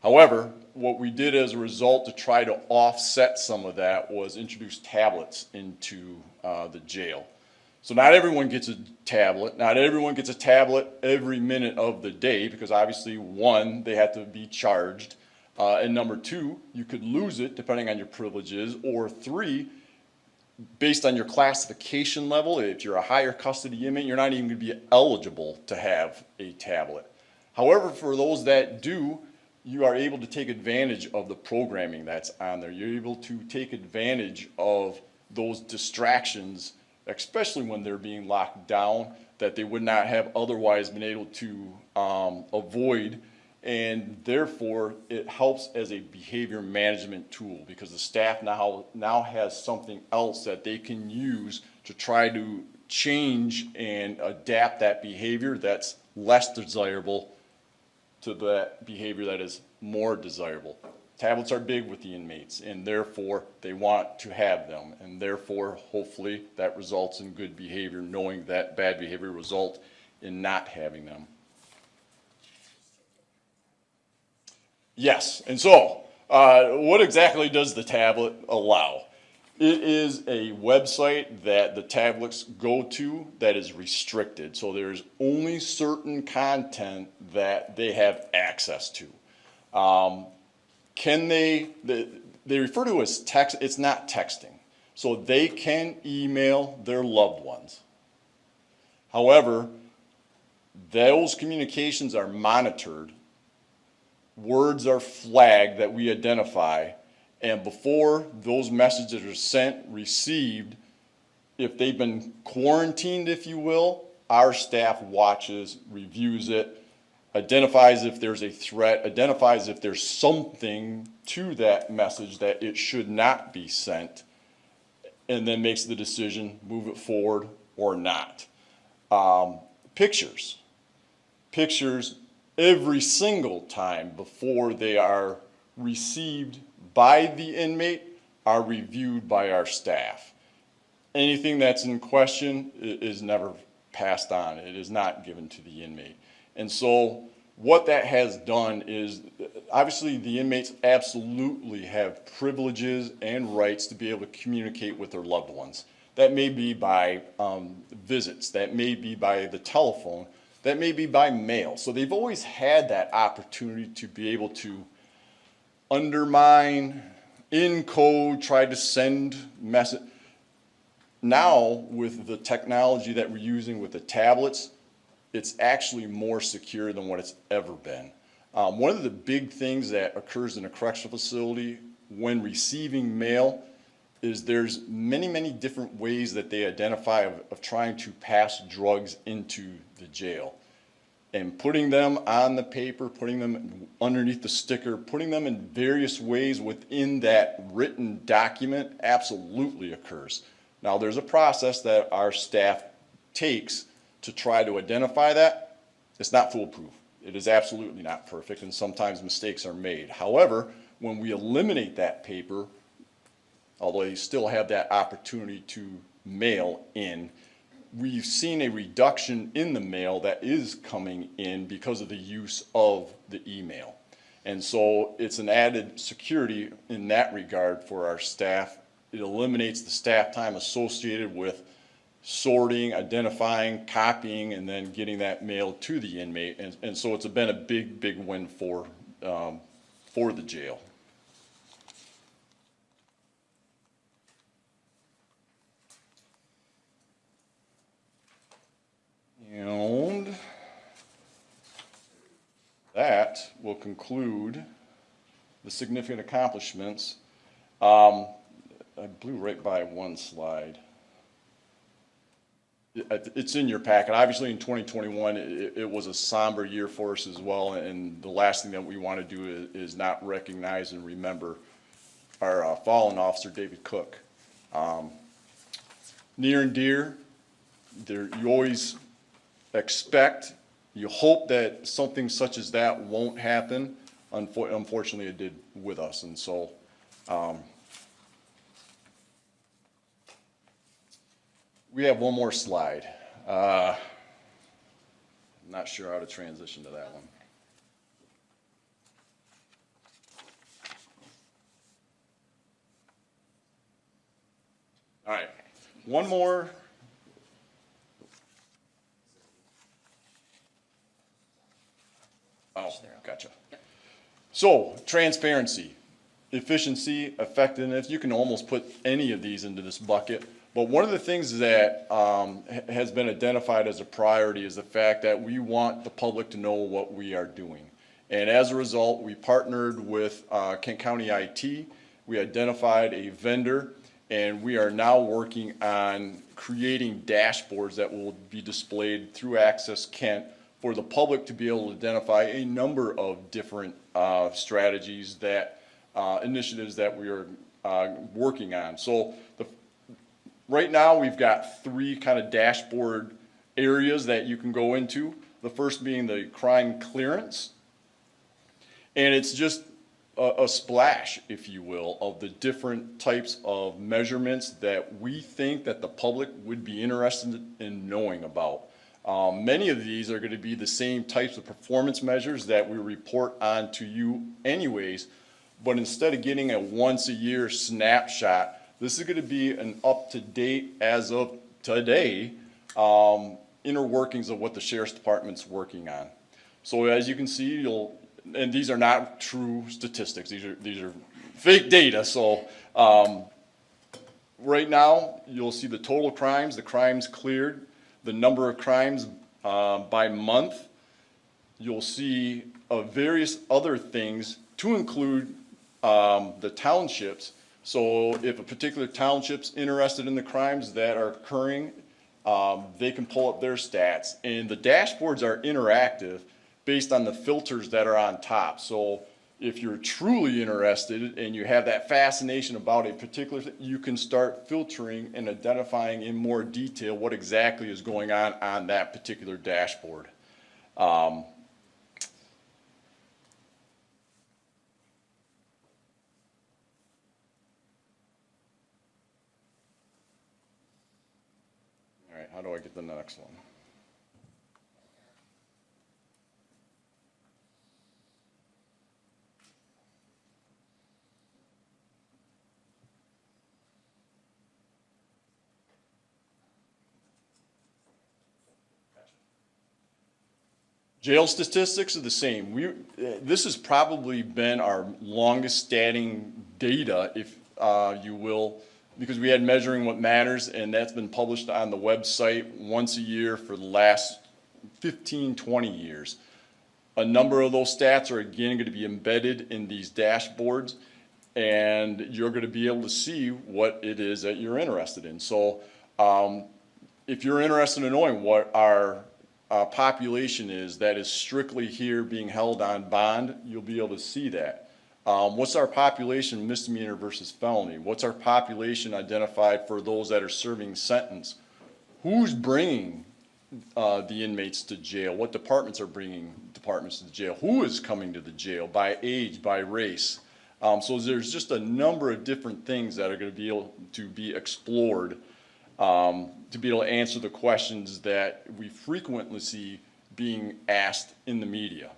However, what we did as a result to try to offset some of that was introduce tablets into the jail. So not everyone gets a tablet. Not everyone gets a tablet every minute of the day because obviously, one, they have to be charged. And number two, you could lose it depending on your privileges. Or three, based on your classification level, if you're a higher custody inmate, you're not even going to be eligible to have a tablet. However, for those that do, you are able to take advantage of the programming that's on there. You're able to take advantage of those distractions, especially when they're being locked down, that they would not have otherwise been able to avoid. And therefore, it helps as a behavior management tool because the staff now has something else that they can use to try to change and adapt that behavior that's less desirable to that behavior that is more desirable. Tablets are big with the inmates, and therefore they want to have them, and therefore hopefully that results in good behavior, knowing that bad behavior results in not having them. Yes, and so what exactly does the tablet allow? It is a website that the tablets go to that is restricted, so there's only certain content that they have access to. they refer to it as text, it's not texting. So they can email their loved ones. However, those communications are monitored, words are flagged that we identify, and before those messages are sent, received, if they've been quarantined, if you will, our staff watches, reviews it, identifies if there's a threat, identifies if there's something to that message that it should not be sent, and then makes the decision, move it forward or not. Pictures. Pictures every single time before they are received by the inmate are reviewed by our staff. Anything that's in question is never passed on. It is not given to the inmate. And so what that has done is, obviously the inmates absolutely have privileges and rights to be able to communicate with their loved ones. That may be by visits, that may be by the telephone, that may be by mail. So they've always had that opportunity to be able to undermine, encode, try to send message. Now, with the technology that we're using with the tablets, it's actually more secure than what it's ever been. One of the big things that occurs in a correctional facility when receiving mail is there's many, many different ways that they identify of trying to pass drugs into the jail. And putting them on the paper, putting them underneath the sticker, putting them in various ways within that written document absolutely occurs. Now, there's a process that our staff takes to try to identify that. It's not foolproof. It is absolutely not perfect, and sometimes mistakes are made. However, when we eliminate that paper, although you still have that opportunity to mail in, we've seen a reduction in the mail that is coming in because of the use of the email. And so it's an added security in that regard for our staff. It eliminates the staff time associated with sorting, identifying, copying, and then getting that mail to the inmate. And so it's been a big, big win for the jail. And that will conclude the significant accomplishments. I blew right by one slide. It's in your packet. Obviously, in 2021, it was a somber year for us as well, and the last thing that we want to do is not recognize and remember our fallen officer, David Cook. Near and dear, you always expect, you hope that something such as that won't happen. Unfortunately, it did with us, and so we have one more slide. I'm not sure how to transition to that one. All right, one more. Oh, gotcha. So, transparency, efficiency, effectiveness, you can almost put any of these into this bucket. But one of the things that has been identified as a priority is the fact that we want the public to know what we are doing. And as a result, we partnered with Kent County IT. We identified a vendor, and we are now working on creating dashboards that will be displayed through Access Kent for the public to be able to identify a number of different strategies, that initiatives that we are working on. So right now we've got three kind of dashboard areas that you can go into. The first being the crime clearance. And it's just a splash, if you will, of the different types of measurements that we think that the public would be interested in knowing about. Many of these are going to be the same types of performance measures that we report on to you anyways, but instead of getting a once a year snapshot, this is going to be an up-to-date, as of today, inner workings of what the Sheriff's Department's working on. So as you can see, and these are not true statistics, these are fake data. So right now, you'll see the total crimes, the crimes cleared, the number of crimes by month. You'll see various other things to include the townships. So if a particular township's interested in the crimes that are occurring, they can pull up their stats. And the dashboards are interactive based on the filters that are on top. So if you're truly interested and you have that fascination about a particular thing, you can start filtering and identifying in more detail what exactly is going on that particular dashboard. All right, how do I get the next one? Jail statistics are the same. This has probably been our longest standing data, if you will, because we had Measuring What Matters, and that's been published on the website once a year for the last 15, 20 years. A number of those stats are again going to be embedded in these dashboards, and you're going to be able to see what it is that you're interested in. So if you're interested in knowing what our population is that is strictly here being held on bond, you'll be able to see that. What's our population misdemeanor versus felony? What's our population identified for those that are serving sentence? Who's bringing the inmates to jail? What departments are bringing departments to the jail? Who is coming to the jail by age, by race? So there's just a number of different things that are going to be able to be explored to be able to answer the questions that we frequently see being asked in the media.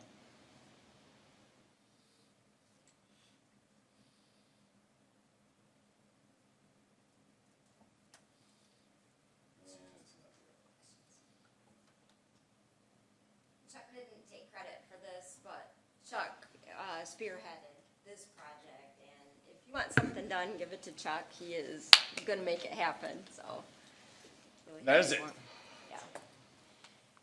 Chuck didn't take credit for this, but Chuck spearheaded this project, and if you want something done, give it to Chuck. He is gonna make it happen, so. Really That is it. Yeah.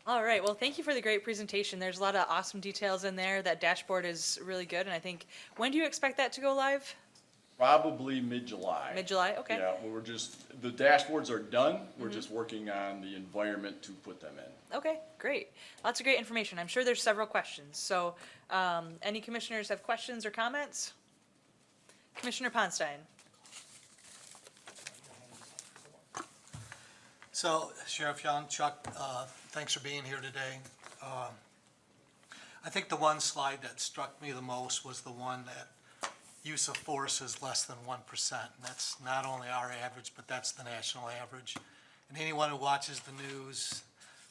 All right, well, thank you for the great presentation. There's a lot of awesome details in there. That dashboard is really good, and I think, when do you expect that to go live? Probably mid-July. Mid-July, okay. Yeah, we're just, the dashboards are done. We're just working on the environment to put them in. Okay, great. Lots of great information. I'm sure there's several questions. So, any commissioners have questions or comments? Commissioner Ponstein. So, Sheriff Young, Chuck, thanks for being here today. I think the one slide that struck me the most was the one that use of force is less than 1%. And that's not only our average, but that's the national average. And anyone who watches the news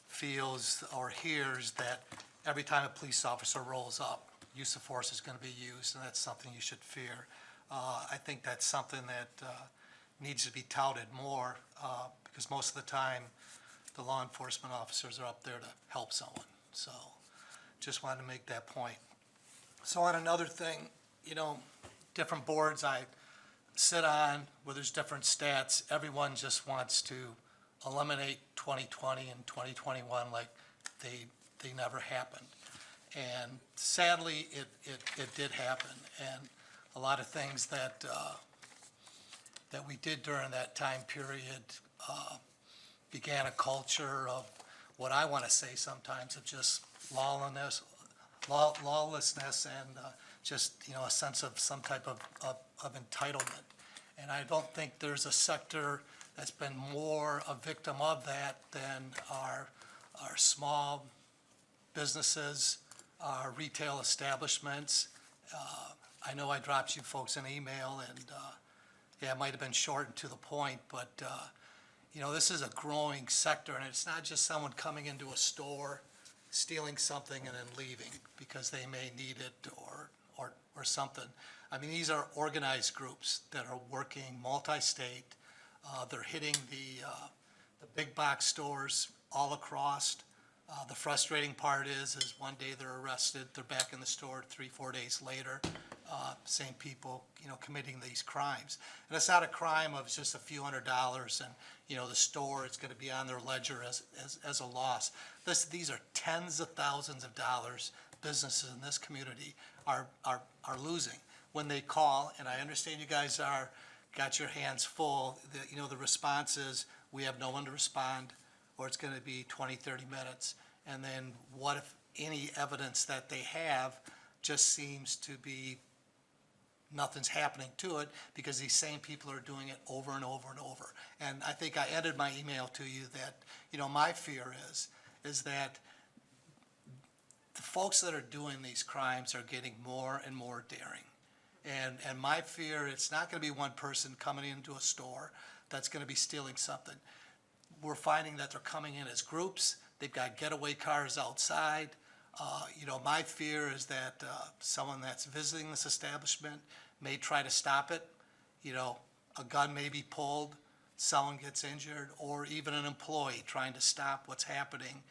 feels or hears that every time a police officer rolls up, use of force is going to be used, and that's something you should fear. I think that's something that needs to be touted more, because most of the time, the law enforcement officers are up there to help someone. So just wanted to make that point. So on another thing, you know, different boards I sit on where there's different stats, everyone just wants to eliminate 2020 and 2021 like they never happened. And sadly, it did happen. And a lot of things that that we did during that time period began a culture of what I want to say sometimes of just lawlessness and just, you know, a sense of some type of entitlement. And I don't think there's a sector that's been more a victim of that than our small businesses, our retail establishments. I know I dropped you folks an email, and yeah, it might have been short and to the point, but you know, this is a growing sector, and it's not just someone coming into a store, stealing something and then leaving because they may need it or something. I mean, these are organized groups that are working multi-state. They're hitting the big box stores all across. The frustrating part is one day they're arrested, they're back in the store 3-4 days later. same people, committing these crimes. And it's not a crime of just a few $100s and, the store, it's gonna be on their ledger as a loss. These are tens of thousands of dollars businesses in this community are losing when they call, and I understand you guys got your hands full. The response is, we have no one to respond, or it's gonna be 20, 30 minutes. And then what if any evidence that they have just seems to be nothing's happening to it because these same people are doing it over and over and over. And I think I ended my email to you that, my fear is that the folks that are doing these crimes are getting more and more daring. And my fear, it's not gonna be one person coming into a store that's gonna be stealing something. We're finding that they're coming in as groups, they've got getaway cars outside. My fear is that someone that's visiting this establishment may try to stop it. A gun may be pulled, someone gets injured, or even an employee trying to stop what's happening,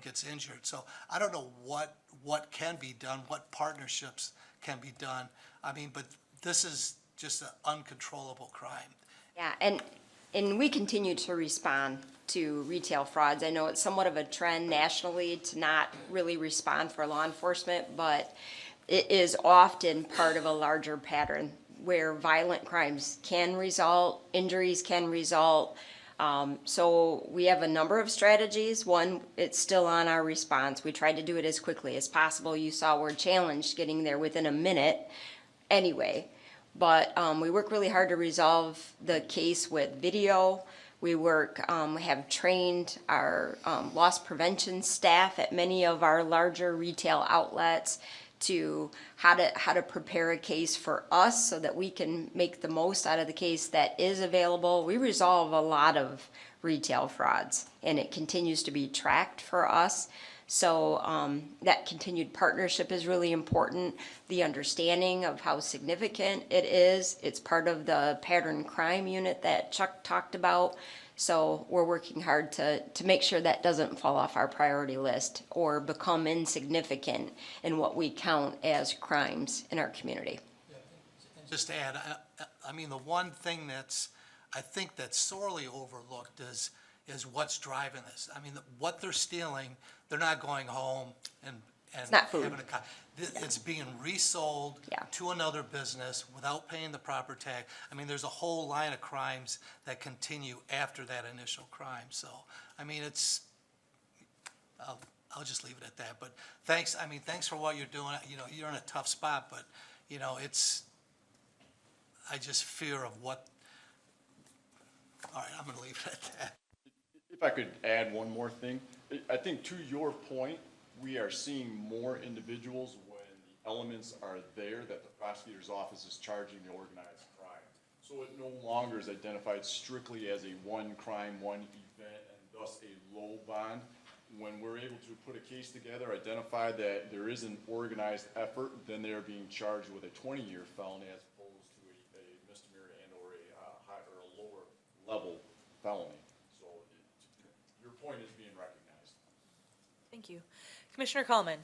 gets injured. So I don't know what can be done, what partnerships can be done. But this is just an uncontrollable crime. Yeah, and we continue to respond to retail frauds. I know it's somewhat of a trend nationally to not really respond for law enforcement, but it is often part of a larger pattern where violent crimes can result, injuries can result. So we have a number of strategies. One, it's still on our response. We try to do it as quickly as possible. You saw we're challenged getting there within a minute anyway. But we work really hard to resolve the case with video. We have trained our loss prevention staff at many of our larger retail outlets to how to prepare a case for us so that we can make the most out of the case that is available. We resolve a lot of retail frauds, and it continues to be tracked for us. So that continued partnership is really important. The understanding of how significant it is. It's part of the pattern crime unit that Chuck talked about. So we're working hard to make sure that doesn't fall off our priority list or become insignificant in what we count as crimes in our community. Just to add, the one thing I think that's sorely overlooked is what's driving this. What they're stealing, they're not going home and It's not food. It's being resold Yeah. to another business without paying the proper tax. There's a whole line of crimes that continue after that initial crime. So, I'll just leave it at that. But thanks for what you're doing. You're in a tough spot, but, I just fear of what, all right, I'm gonna leave it at that. If I could add one more thing, I think to your point, we are seeing more individuals when the elements are there that the prosecutor's office is charging the organized crime. So it no longer is identified strictly as a one crime, one event, and thus a low bond. When we're able to put a case together, identify that there is an organized effort, then they're being charged with a 20-year felony as opposed to a misdemeanor and or a lower level felony. So your point is being recognized. Thank you. Commissioner Coleman.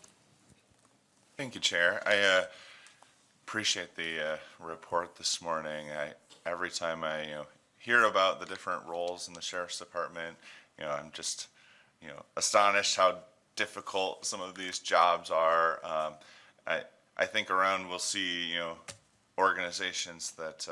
Thank you, Chair. I appreciate the report this morning. Every time I hear about the different roles in the Sheriff's Department, I'm just astonished how difficult some of these jobs are. I think around we'll see organizations that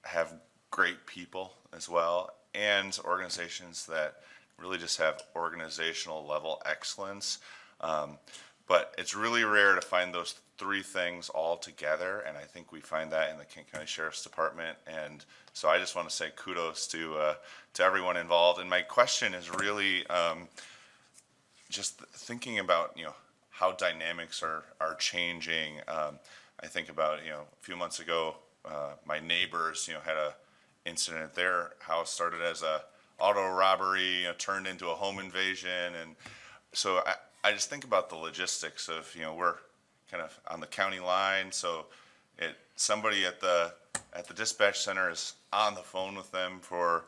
have great people as well, and organizations that really just have organizational level excellence. But it's really rare to find those three things all together, and I think we find that in the Kent County Sheriff's Department. And so I just want to say kudos to everyone involved. And my question is really just thinking about how dynamics are changing. I think about a few months ago, my neighbors had a incident at their house, started as a auto robbery, turned into a home invasion. And so I just think about the logistics of, we're kind of on the county line. So somebody at the dispatch center is on the phone with them for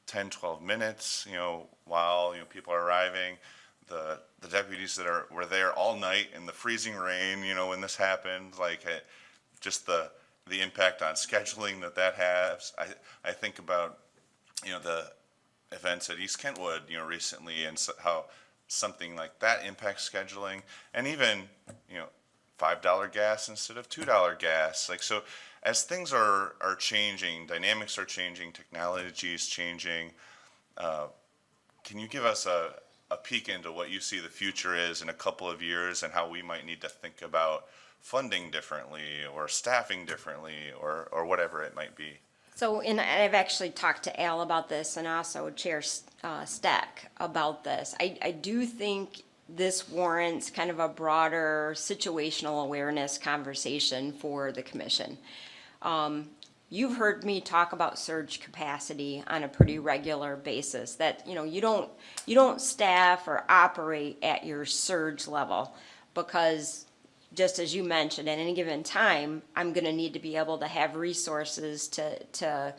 10, 12 minutes, while, people are arriving. the deputies that were there all night in the freezing rain, you know, when this happened, like just the impact on scheduling that has. I think about, you know, the events at East Kentwood, you know, recently, and how something like that impacts scheduling, and even, you know, $5 gas instead of $2 gas. Like, so as things are changing, dynamics are changing, technology is changing, can you give us a peek into what you see the future is in a couple of years, and how we might need to think about funding differently or staffing differently or whatever it might be? So, and I've actually talked to Al about this, and also Chair Stack about this. I do think this warrants kind of a broader situational awareness conversation for the commission. You've heard me talk about surge capacity on a pretty regular basis, that, you know, you don't staff or operate at your surge level, because just as you mentioned, at any given time, I'm gonna need to be able to have resources to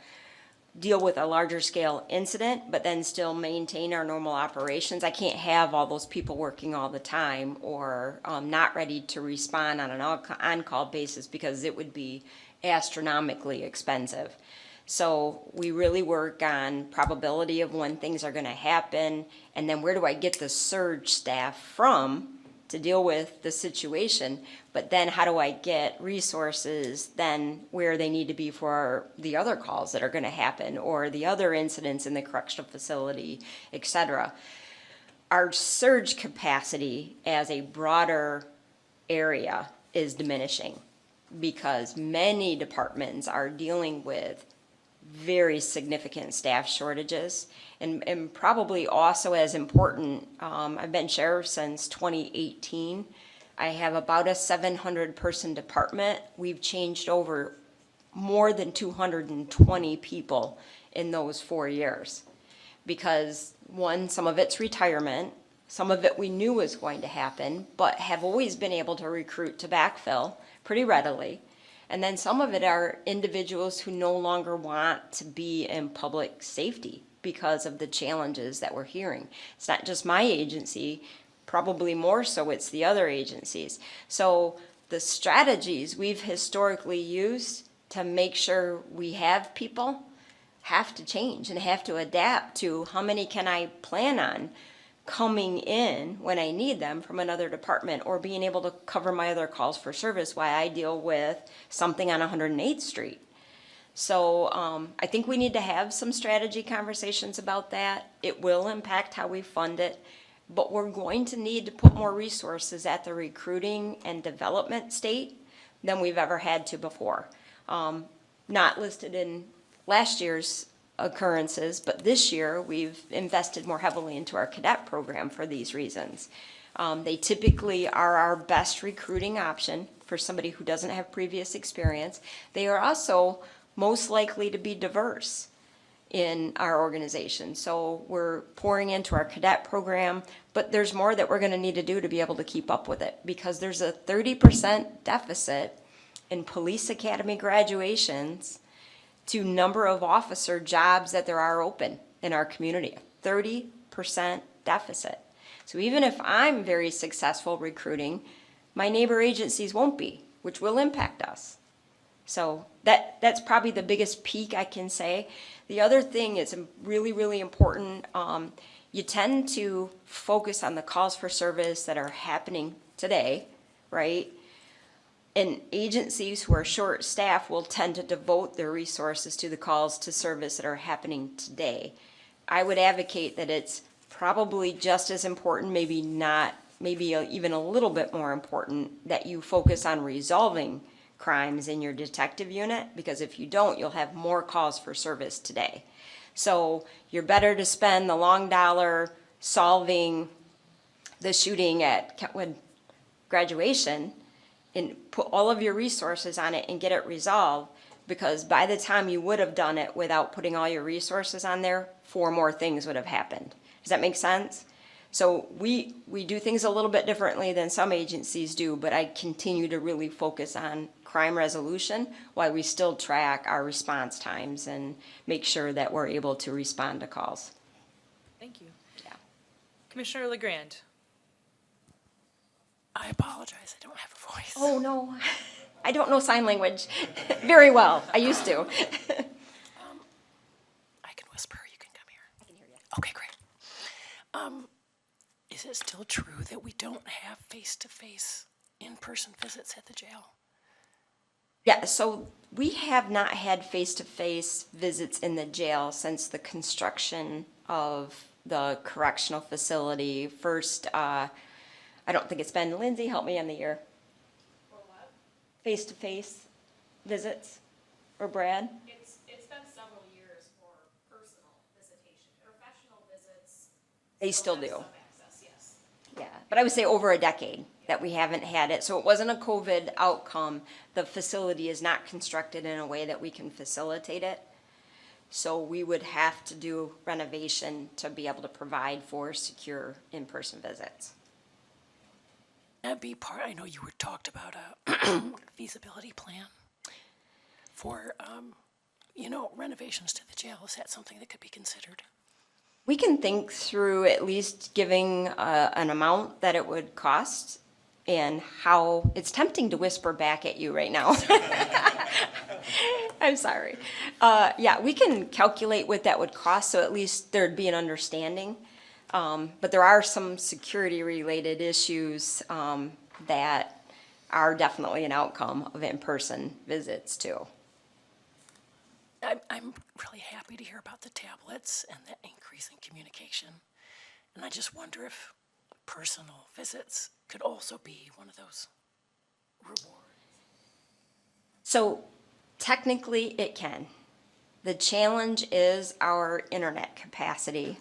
deal with a larger scale incident, but then still maintain our normal operations. I can't have all those people working all the time, or not ready to respond on an on-call basis, because it would be astronomically expensive. So we really work on probability of when things are gonna happen, and then where do I get the surge staff from to deal with the situation, but then how do I get resources then where they need to be for the other calls that are gonna happen, or the other incidents in the correctional facility, et cetera. Our surge capacity as a broader area is diminishing, because many departments are dealing with very significant staff shortages, and probably also as important, I've been sheriff since 2018. I have about a 700-person department. We've changed over more than 220 people in those 4 years. Because one, some of it's retirement, some of it we knew was going to happen, but have always been able to recruit to backfill pretty readily. And then some of it are individuals who no longer want to be in public safety because of the challenges that we're hearing. It's not just my agency, probably more so it's the other agencies. So the strategies we've historically used to make sure we have people have to change and have to adapt to how many can I plan on coming in when I need them from another department, or being able to cover my other calls for service while I deal with something on 108th Street. So I think we need to have some strategy conversations about that. It will impact how we fund it, but we're going to need to put more resources at the recruiting and development state than we've ever had to before. Not listed in last year's occurrences, but this year we've invested more heavily into our cadet program for these reasons. They typically are our best recruiting option for somebody who doesn't have previous experience. They are also most likely to be diverse in our organization. So we're pouring into our cadet program, but there's more that we're gonna need to do to be able to keep up with it, because there's a 30% deficit in police academy graduations to number of officer jobs that there are open in our community, a 30% deficit. So even if I'm very successful recruiting, my neighbor agencies won't be, which will impact us. So that's probably the biggest peak I can say. The other thing is really, really important. You tend to focus on the calls for service that are happening today, right? And agencies who are short staffed will tend to devote their resources to the calls to service that are happening today. I would advocate that it's probably just as important, maybe not, maybe even a little bit more important, that you focus on resolving crimes in your detective unit, because if you don't, you'll have more calls for service today. So you're better to spend the long dollar solving the shooting at Kentwood graduation and put all of your resources on it and get it resolved, because by the time you would have done it without putting all your resources on there, 4 more things would have happened. Does that make sense? So we do things a little bit differently than some agencies do, but I continue to really focus on crime resolution while we still track our response times and make sure that we're able to respond to calls. Thank you. Yeah. Commissioner LeGrand. I apologize, I don't have a voice. Oh, no. I don't know sign language very well. I used to. I can whisper, you can come here. I can hear you. Okay, great. Is it still true that we don't have face-to-face in-person visits at the jail? Yeah, so we have not had face-to-face visits in the jail since the construction of the correctional facility. First, I don't think it's been, Lindsay, help me on the year. For what? Face-to-face visits, or Brad? It's been several years for personal visitation. Professional visits. They still have do. some access, yes. Yeah, but I would say over a decade that we haven't had it. So it wasn't a COVID outcome. The facility is not constructed in a way that we can facilitate it. So we would have to do renovation to be able to provide for secure in-person visits. That'd be part, I know you were talked about a feasibility plan for, renovations to the jail. Is that something that could be considered? We can think through at least giving an amount that it would cost and how, it's tempting to whisper back at you right now. I'm sorry. Yeah, we can calculate what that would cost, so at least there'd be an understanding. But there are some security-related issues that are definitely an outcome of in-person visits too. I'm really happy to hear about the tablets and the increase in communication. And I just wonder if personal visits could also be one of those rewards. So technically, it can. The challenge is our internet capacity.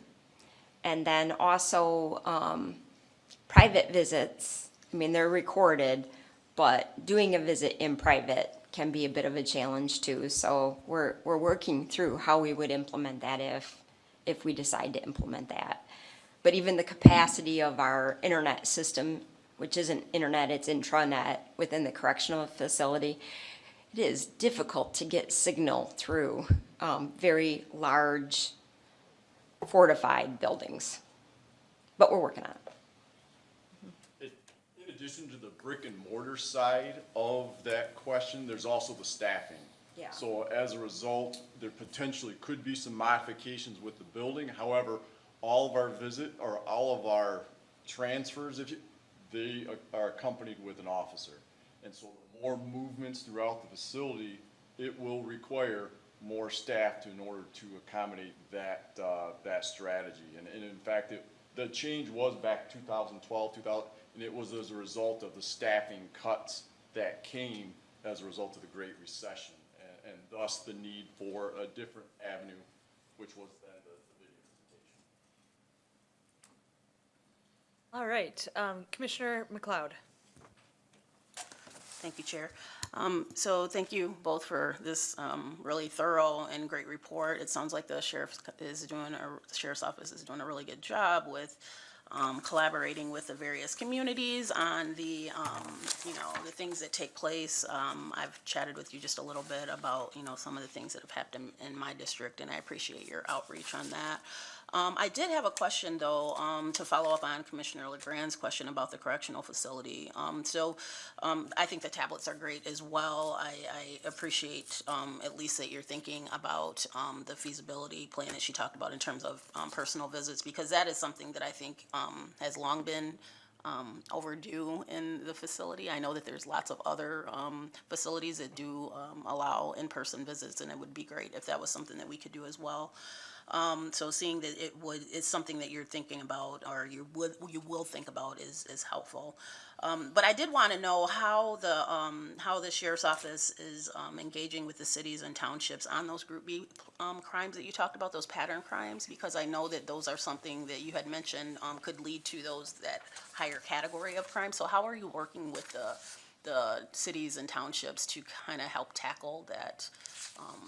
And then also private visits, I mean, they're recorded, but doing a visit in private can be a bit of a challenge too. So we're working through how we would implement that if we decide to implement that. But even the capacity of our internet system, which isn't internet, it's intranet within the correctional facility, it is difficult to get signal through very large fortified buildings. But we're working on it. In addition to the brick and mortar side of that question, there's also the staffing. Yeah. So as a result, there potentially could be some modifications with the building. However, all of our transfers, they are accompanied with an officer. And so the more movements throughout the facility, it will require more staff in order to accommodate that strategy. And in fact, the change was back 2012, and it was as a result of the staffing cuts that came as a result of the Great Recession, and thus the need for a different avenue, which was then the video visitation. All right, Commissioner McLeod. Thank you, Chair. So thank you both for this really thorough and great report. It sounds like the sheriff's office is doing a really good job with collaborating with the various communities on the things that take place. I've chatted with you just a little bit about, some of the things that have happened in my district, and I appreciate your outreach on that. I did have a question, though, to follow up on Commissioner LeGrand's question about the correctional facility. I think the tablets are great as well. I appreciate at least that you're thinking about the feasibility plan that she talked about in terms of personal visits, because that is something that I think has long been overdue in the facility. I know that there's lots of other facilities that do allow in-person visits, and it would be great if that was something that we could do as well. So seeing that it's something that you're thinking about, or you will think about, is helpful. But I did want to know how the sheriff's office is engaging with the cities and townships on those Group B crimes that you talked about, those pattern crimes, because I know that those are something that you had mentioned could lead to that higher category of crime. So how are you working with the cities and townships to kind of help tackle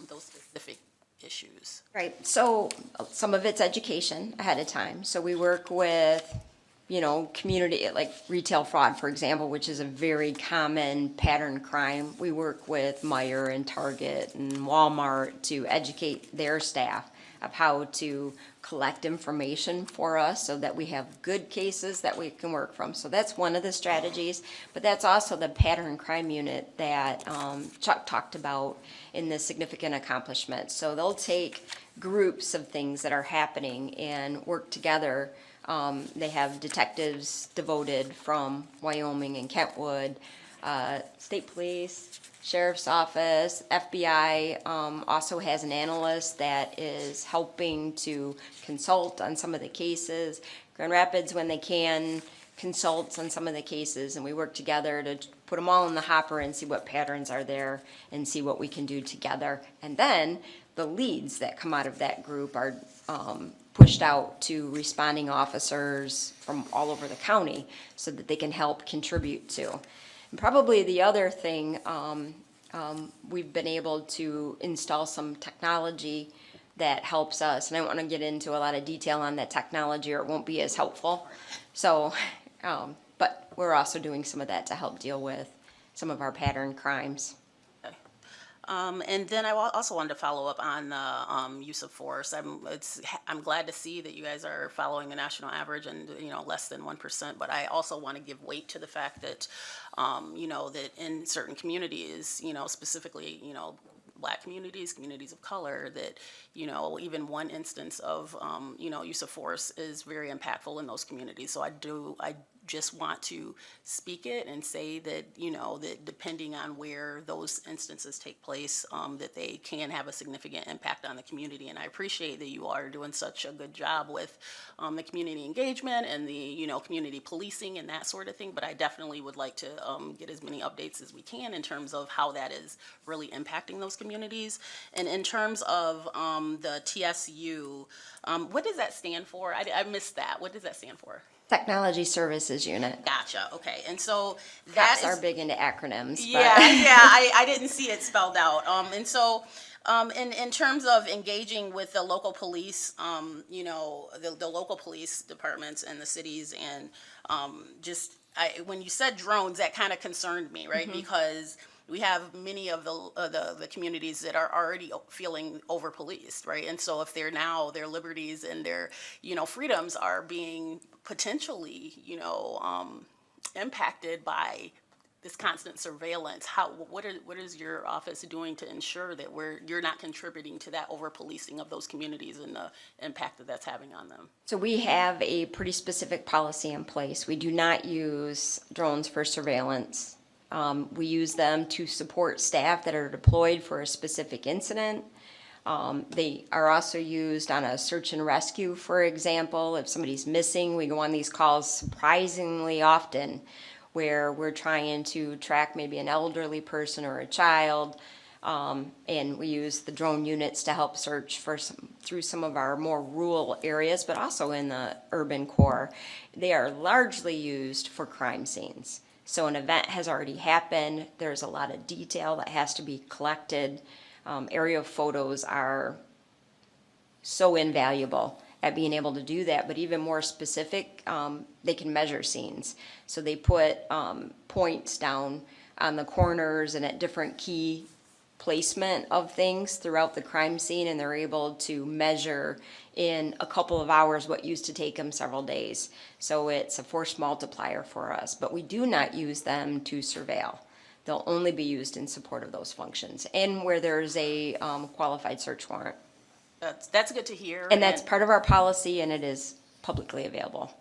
those specific issues? Right, so some of it's education ahead of time. So we work with, community, like retail fraud, for example, which is a very common pattern crime. We work with Meijer and Target and Walmart to educate their staff of how to collect information for us so that we have good cases that we can work from. So that's one of the strategies, but that's also the pattern crime unit that Chuck talked about in the significant accomplishments. So they'll take groups of things that are happening and work together. They have detectives devoted from Wyoming and Kentwood, state police, sheriff's office, FBI also has an analyst that is helping to consult on some of the cases. Grand Rapids, when they can, consults on some of the cases, and we work together to put them all in the hopper and see what patterns are there and see what we can do together. And then the leads that come out of that group are pushed out to responding officers from all over the county so that they can help contribute to. And probably the other thing, we've been able to install some technology that helps us, and I don't want to get into a lot of detail on that technology or it won't be as helpful. So, but we're also doing some of that to help deal with some of our pattern crimes. And then I also wanted to follow up on the use of force. I'm glad to see that you guys are following the national average and, less than 1%, but I also want to give weight to the fact that, that in certain communities, specifically, Black communities, communities of color, that, even one instance of, use of force is very impactful in those communities. So I just want to speak it and say that, that depending on where those instances take place, that they can have a significant impact on the community. And I appreciate that you are doing such a good job with the community engagement and the, community policing and that sort of thing. But I definitely would like to get as many updates as we can in terms of how that is really impacting those communities. And in terms of the TSU, what does that stand for? I missed that. What does that stand for? Technology Services Unit. Gotcha, okay, and so Cops that are is, big into acronyms. But. yeah, I didn't see it spelled out, and so, in terms of engaging with the local police, the local police departments and the cities, and, when you said drones, that kind of concerned me, right, because we have many of the communities that are already feeling over-policed, right? And so if their liberties and their, freedoms are being potentially, impacted by this constant surveillance, what is your office doing to ensure that you're not contributing to that over-policing of those communities and the impact that that's having on them? So we have a pretty specific policy in place. We do not use drones for surveillance. We use them to support staff that are deployed for a specific incident. They are also used on a search and rescue, for example. If somebody's missing, we go on these calls surprisingly often where we're trying to track maybe an elderly person or a child. And we use the drone units to help search through some of our more rural areas, but also in the urban core. They are largely used for crime scenes. So an event has already happened. There's a lot of detail that has to be collected. Aerial photos are so invaluable at being able to do that, but even more specific, they can measure scenes. So they put points down on the corners and at different key placement of things throughout the crime scene, and they're able to measure in a couple of hours what used to take them several days. So it's a force multiplier for us, but we do not use them to surveil. They'll only be used in support of those functions and where there's a qualified search warrant. That's good to hear. And that's part of our policy, and it is publicly available.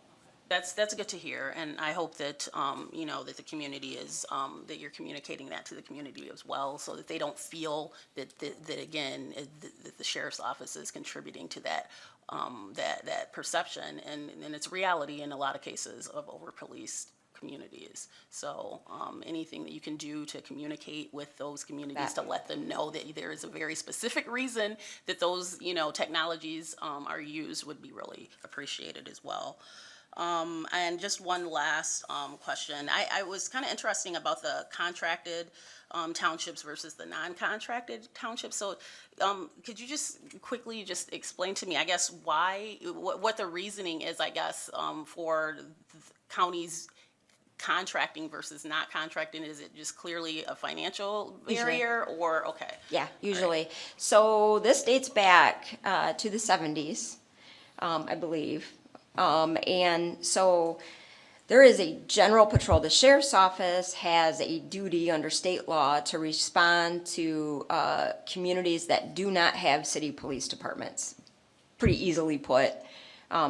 That's good to hear, and I hope that, that the community is, that you're communicating that to the community as well, so that they don't feel that again, that the sheriff's office is contributing to that, that perception, and it's reality in a lot of cases of over-policed communities. So anything that you can do to communicate with those communities to let them know that there is a very specific reason that those, technologies are used would be really appreciated as well. And just one last question. I was kind of interesting about the contracted townships versus the non-contracted townships. So could you just quickly just explain to me, I guess, what the reasoning is, I guess, for counties contracting versus not contracting? Is it just clearly a financial Usually. barrier or, okay? Yeah, usually. So this dates back to the 70s, I believe. And so there is a general patrol. The sheriff's office has a duty under state law to respond to communities that do not have city police departments. Pretty easily put.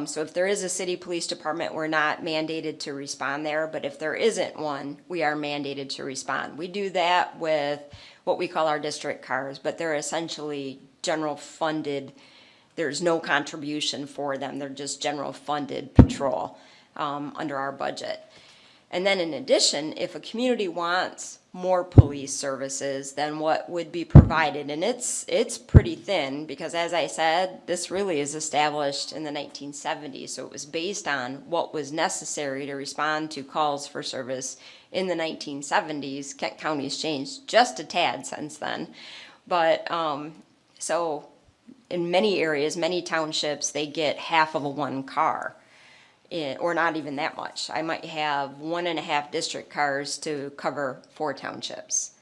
So if there is a city police department, we're not mandated to respond there, but if there isn't one, we are mandated to respond. We do that with what we call our district cars, but they're essentially general funded. There's no contribution for them. They're just general funded patrol under our budget. And then in addition, if a community wants more police services than what would be provided, and it's pretty thin, because as I said, this really is established in the 1970s, so it was based on what was necessary to respond to calls for service in the 1970s. Kent County's changed just a tad since then, but so in many areas, many townships, they get half of a one car. Or not even that much. I might have 1.5 district cars to cover 4 townships,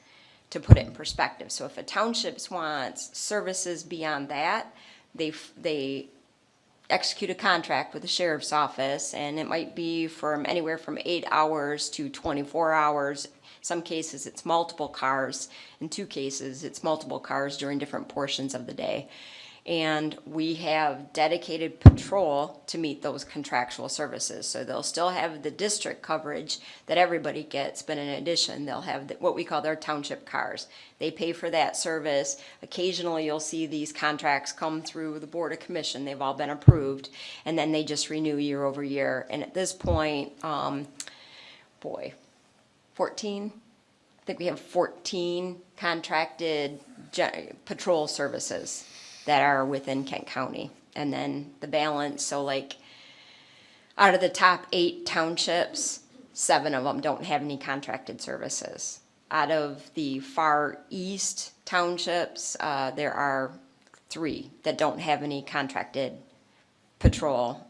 to put it in perspective. So if a township wants services beyond that, they execute a contract with the sheriff's office, and it might be from anywhere from 8 hours to 24 hours. Some cases it's multiple cars. In 2 cases, it's multiple cars during different portions of the day. And we have dedicated patrol to meet those contractual services. So they'll still have the district coverage that everybody gets, but in addition, they'll have what we call their township cars. They pay for that service. Occasionally, you'll see these contracts come through the Board of Commission. They've all been approved, and then they just renew year over year. And at this point, 14? I think we have 14 contracted patrol services that are within Kent County. And then the balance, so like out of the top 8 townships, 7 of them don't have any contracted services. Out of the far east townships, there are 3 that don't have any contracted patrol.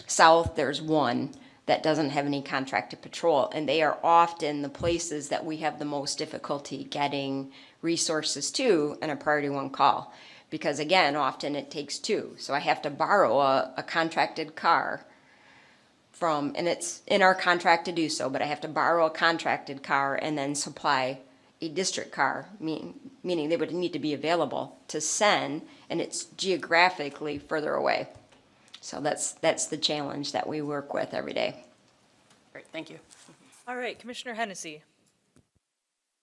South, there's 1 that doesn't have any contracted patrol, and they are often the places that we have the most difficulty getting resources to in a priority 1 call. Because again, often it takes 2. So I have to borrow a contracted car from, and it's in our contract to do so, but I have to borrow a contracted car and then supply a district car, meaning they would need to be available to send, and it's geographically further away. So that's the challenge that we work with every day. Great, thank you. All right, Commissioner Hennessy.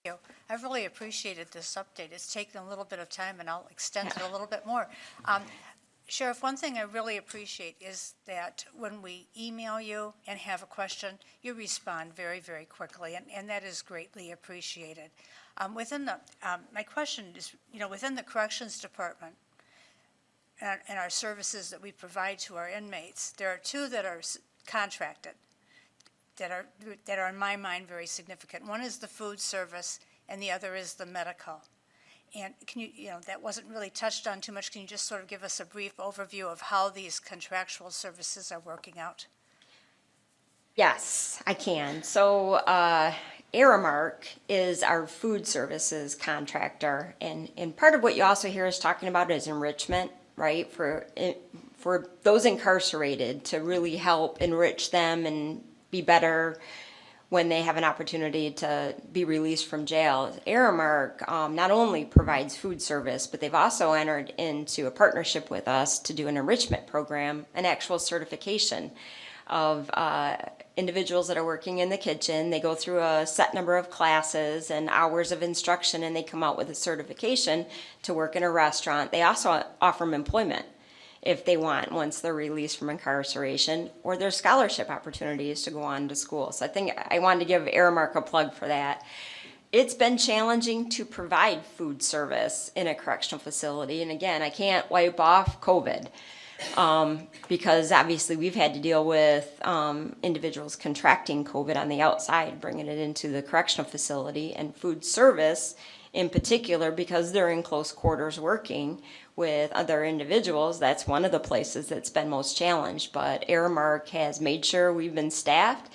you. I've really appreciated this update. It's taken a little bit of time, and I'll extend it a little bit more. Sheriff, one thing I really appreciate is that when we email you and have a question, you respond very, very quickly, and that is greatly appreciated. My question is, within the Corrections Department and our services that we provide to our inmates, there are 2 that are contracted that are in my mind very significant. One is the food service, and the other is the medical. And can you, that wasn't really touched on too much. Can you just sort of give us a brief overview of how these contractual services are working out? Yes, I can. So Aramark is our food services contractor, and part of what you also hear us talking about is enrichment, right? For those incarcerated, to really help enrich them and be better when they have an opportunity to be released from jail. Aramark not only provides food service, but they've also entered into a partnership with us to do an enrichment program, an actual certification of individuals that are working in the kitchen. They go through a set number of classes and hours of instruction, and they come out with a certification to work in a restaurant. They also offer them employment if they want, once they're released from incarceration, or their scholarship opportunities to go on to school. So I think I wanted to give Aramark a plug for that. It's been challenging to provide food service in a correctional facility. And again, I can't wipe off COVID because obviously we've had to deal with individuals contracting COVID on the outside, bringing it into the correctional facility, and food service in particular, because they're in close quarters working with other individuals. That's one of the places that's been most challenged. But Aramark has made sure we've been staffed.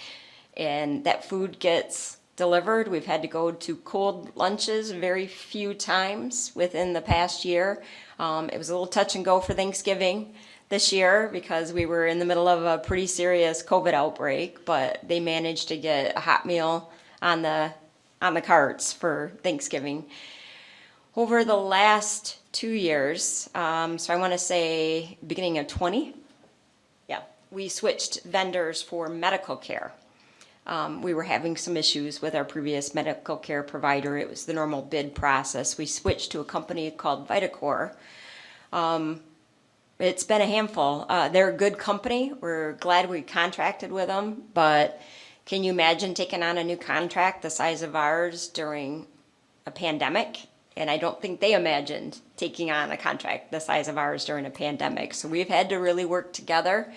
and that food gets delivered. We've had to go to cold lunches very few times within the past year. It was a little touch and go for Thanksgiving this year because we were in the middle of a pretty serious COVID outbreak, but they managed to get a hot meal on the carts for Thanksgiving. Over the last 2 years, so I want to say beginning of 20, we switched vendors for medical care. We were having some issues with our previous medical care provider. It was the normal bid process. We switched to a company called VitaCore. It's been a handful. They're a good company. We're glad we contracted with them, but can you imagine taking on a new contract the size of ours during a pandemic? And I don't think they imagined taking on a contract the size of ours during a pandemic. So we've had to really work together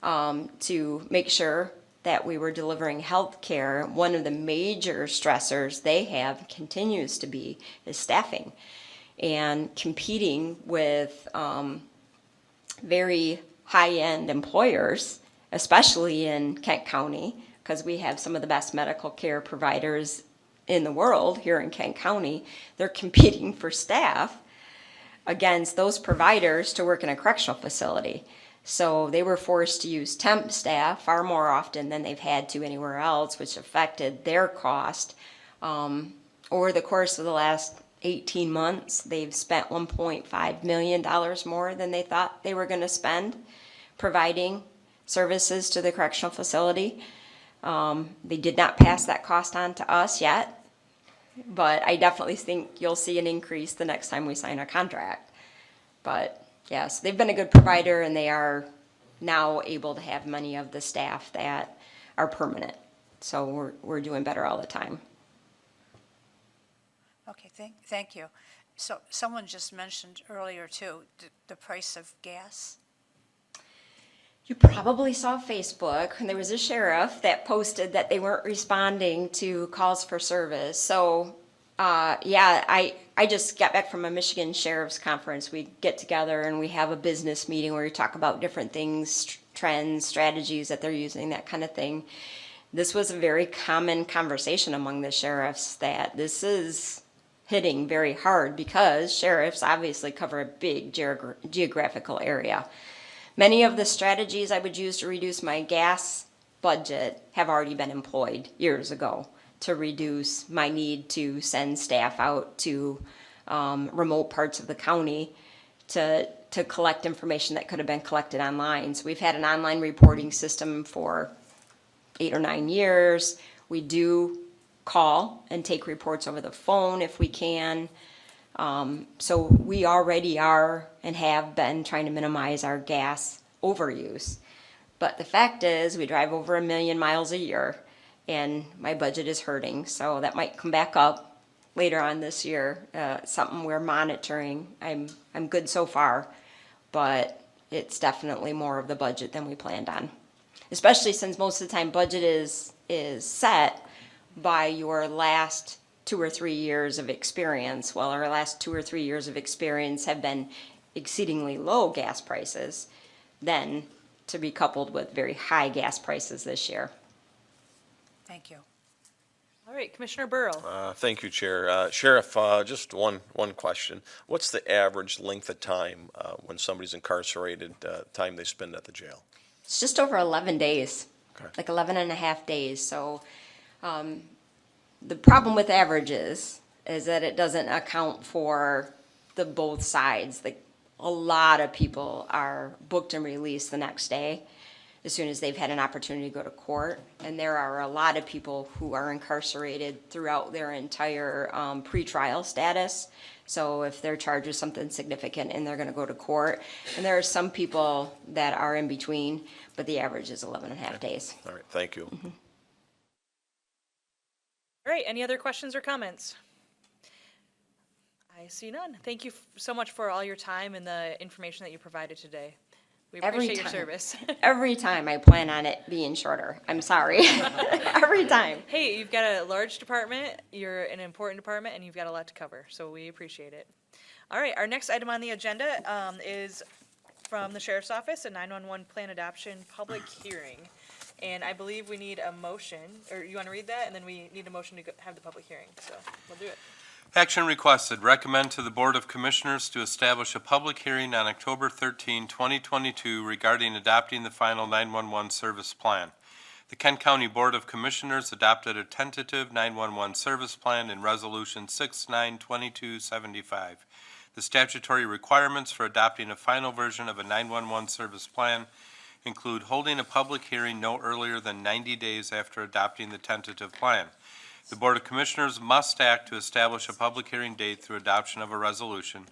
to make sure that we were delivering health care. One of the major stressors they have continues to be is staffing and competing with very high-end employers, especially in Kent County, because we have some of the best medical care providers in the world here in Kent County. They're competing for staff against those providers to work in a correctional facility. So they were forced to use temp staff far more often than they've had to anywhere else, which affected their cost. Over the course of the last 18 months, they've spent $1.5 million more than they thought they were going to spend providing services to the correctional facility. They did not pass that cost on to us yet, but I definitely think you'll see an increase the next time we sign a contract. But yes, they've been a good provider, and they are now able to have many of the staff that are permanent. So we're doing better all the time. Okay, thank you. So someone just mentioned earlier too, the price of gas. You probably saw Facebook, and there was a sheriff that posted that they weren't responding to calls for service. So, I just got back from a Michigan Sheriff's Conference. We get together and we have a business meeting where we talk about different things, trends, strategies that they're using, that kind of thing. This was a very common conversation among the sheriffs that this is hitting very hard because sheriffs obviously cover a big geographical area. Many of the strategies I would use to reduce my gas budget have already been employed years ago to reduce my need to send staff out to remote parts of the county to collect information that could have been collected online. So we've had an online reporting system for 8 or 9 years. We do call and take reports over the phone if we can. So we already are and have been trying to minimize our gas overuse. But the fact is, we drive over 1 million miles a year, and my budget is hurting. So that might come back up later on this year. Something we're monitoring. I'm good so far, but it's definitely more of the budget than we planned on. Especially since most of the time budget is set by your last 2 or 3 years of experience. Well, our last 2 or 3 years of experience have been exceedingly low gas prices, then to be coupled with very high gas prices this year. Thank you. All right, Commissioner Burrow. Thank you, Chair. Sheriff, just one question. What's the average length of time when somebody's incarcerated, time they spend at the jail? It's just over 11 days, Okay. like 11 and a half days. So the problem with averages is that it doesn't account for the both sides. Like, a lot of people are booked and released the next day as soon as they've had an opportunity to go to court. And there are a lot of people who are incarcerated throughout their entire pretrial status. So if they're charged with something significant and they're going to go to court, and there are some people that are in between, but the average is 11 and a half days. All right, thank you. All right, any other questions or comments? I see none. Thank you so much for all your time and the information that you provided today. We Every appreciate your time. service. Every time I plan on it being shorter. I'm sorry. Every time. Hey, you've got a large department, you're an important department, and you've got a lot to cover, so we appreciate it. All right, our next item on the agenda is from the Sheriff's Office, a 911 plan adoption public hearing. And I believe we need a motion, or you want to read that? And then we need a motion to have the public hearing, so we'll do it. Action requested, recommend to the Board of Commissioners to establish a public hearing on October 13, 2022 regarding adopting the final 911 service plan. The Kent County Board of Commissioners adopted a tentative 911 service plan in Resolution 692275. The statutory requirements for adopting a final version of a 911 service plan include holding a public hearing no earlier than 90 days after adopting the tentative plan. The Board of Commissioners must act to establish a public hearing date through adoption of a resolution.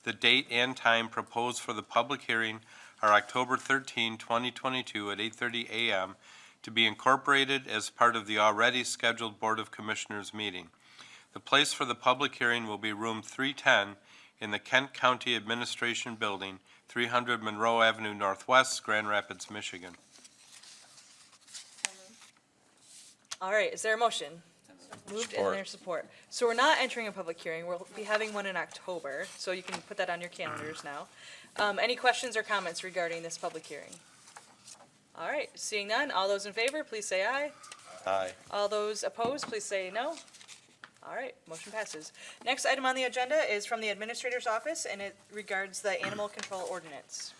The date and time proposed for the public hearing are October 13, 2022 at 8:30 a.m. to be incorporated as part of the already scheduled Board of Commissioners meeting. The place for the public hearing will be room 310 in the Kent County Administration Building, 300 Monroe Avenue Northwest, Grand Rapids, Michigan. All right, is there a motion? Moved and there's support. So we're not entering a public hearing. We'll be having one in October, so you can put that on your calendars now. Any questions or comments regarding this public hearing? All right, seeing none, all those in favor, please say aye. Aye. All those opposed, please say no. All right, motion passes. Next item on the agenda is from the Administrator's Office, and it regards the Animal Control Ordinance.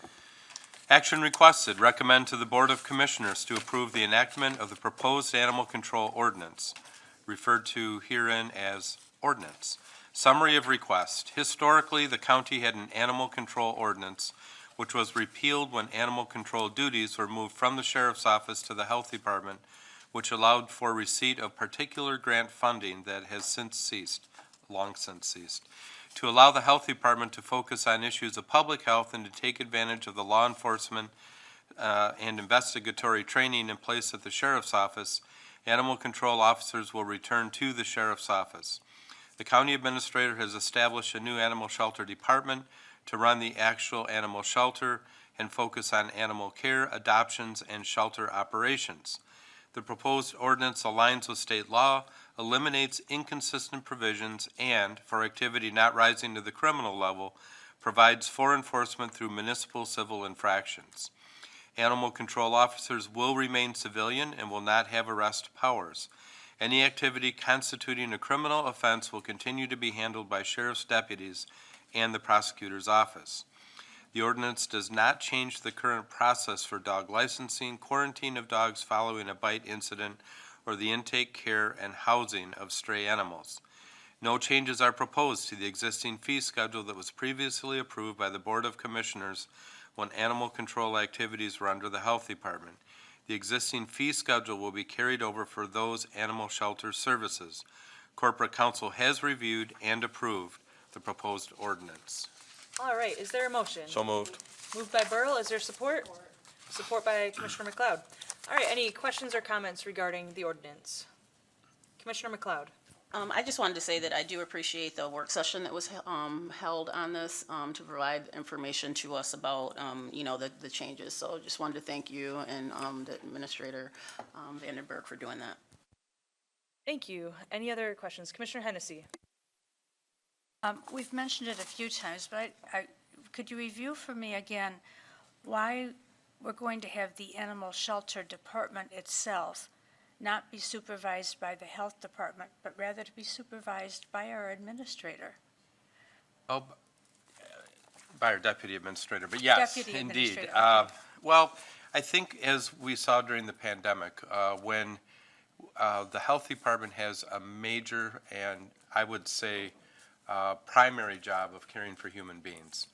Action requested, recommend to the Board of Commissioners to approve the enactment of the proposed animal control ordinance, referred to herein as ordinance. Summary of request. Historically, the county had an animal control ordinance which was repealed when animal control duties were moved from the Sheriff's Office to the Health Department, which allowed for receipt of particular grant funding that has long since ceased, to allow the Health Department to focus on issues of public health and to take advantage of the law enforcement and investigatory training in place at the Sheriff's Office. Animal control officers will return to the Sheriff's Office. The county administrator has established a new animal shelter department to run the actual animal shelter and focus on animal care, adoptions, and shelter operations. The proposed ordinance aligns with state law, eliminates inconsistent provisions, and, for activity not rising to the criminal level, provides for enforcement through municipal civil infractions. Animal control officers will remain civilian and will not have arrest powers. Any activity constituting a criminal offense will continue to be handled by sheriff's deputies and the prosecutor's office. The ordinance does not change the current process for dog licensing, quarantine of dogs following a bite incident, or the intake, care, and housing of stray animals. No changes are proposed to the existing fee schedule that was previously approved by the Board of Commissioners when animal control activities were under the Health Department. The existing fee schedule will be carried over for those animal shelter services. Corporate Counsel has reviewed and approved the proposed ordinance. All right, is there a motion? So moved. Moved by Burl, is there support? Support by Commissioner McLeod. All right, any questions or comments regarding the ordinance? Commissioner McLeod. I just wanted to say that I do appreciate the work session that was held on this to provide information to us about, the changes. So just wanted to thank you and the Administrator Vandenberg for doing that. Thank you. Any other questions? Commissioner Hennessy. We've mentioned it a few times, but could you review for me again why we're going to have the Animal Shelter Department itself not be supervised by the Health Department, but rather to be supervised by our administrator? Oh, by our deputy administrator, but yes, Deputy indeed. administrator, okay. Well, I think as we saw during the pandemic, when the Health Department has a major and I would say primary job of caring for human beings.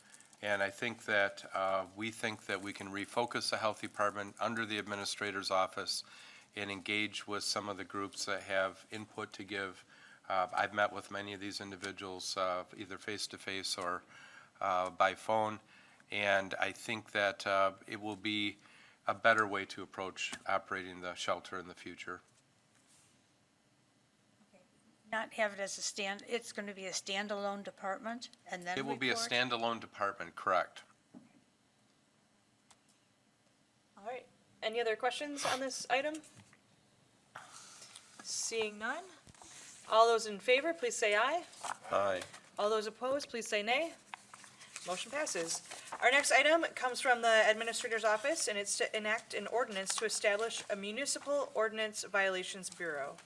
And I think that we can refocus the Health Department under the Administrator's Office and engage with some of the groups that have input to give. I've met with many of these individuals, either face-to-face or by phone, and I think that it will be a better way to approach operating the shelter in the future. Not have it as it's going to be a standalone department and then It will be a report? standalone department, correct. All right, any other questions on this item? Seeing none. All those in favor, please say aye. Aye. All those opposed, please say nay. Motion passes. Our next item comes from the Administrator's Office, and it's to enact an ordinance to establish a Municipal Ordinance Violations Bureau.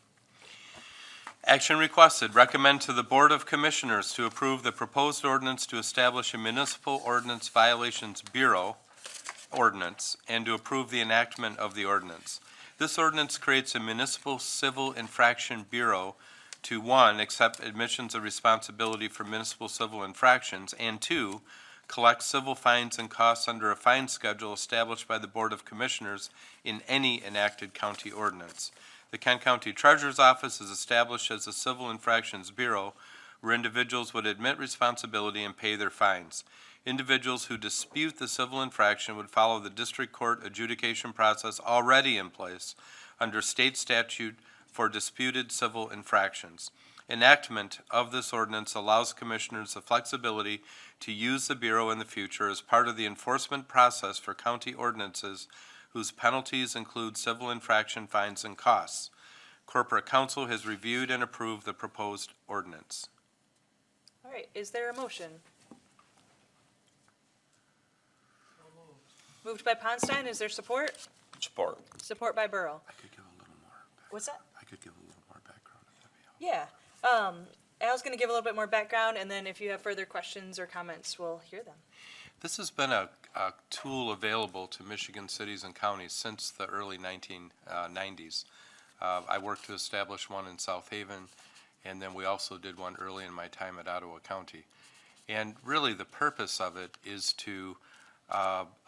Action requested, recommend to the Board of Commissioners to approve the proposed ordinance to establish a Municipal Ordinance Violations Bureau ordinance and to approve the enactment of the ordinance. This ordinance creates a Municipal Civil Infraction Bureau to, one, accept admissions of responsibility for municipal civil infractions, and two, collect civil fines and costs under a fine schedule established by the Board of Commissioners in any enacted county ordinance. The Kent County Treasurer's Office is established as a Civil Infractions Bureau where individuals would admit responsibility and pay their fines. Individuals who dispute the civil infraction would follow the district court adjudication process already in place under state statute for disputed civil infractions. Enactment of this ordinance allows commissioners the flexibility to use the Bureau in the future as part of the enforcement process for county ordinances whose penalties include civil infraction fines and costs. Corporate Counsel has reviewed and approved the proposed ordinance. All right, is there a motion? Moved by Ponstein, is there support? Support. Support by Burrow. I could give a little more. What's that? I could give a little more background if that'd be helpful. Yeah, Al's gonna give a little bit more background, and then if you have further questions or comments, we'll hear them. This has been a tool available to Michigan cities and counties since the early 1990s. I worked to establish one in South Haven, and then we also did one early in my time at Ottawa County. And really, the purpose of it is to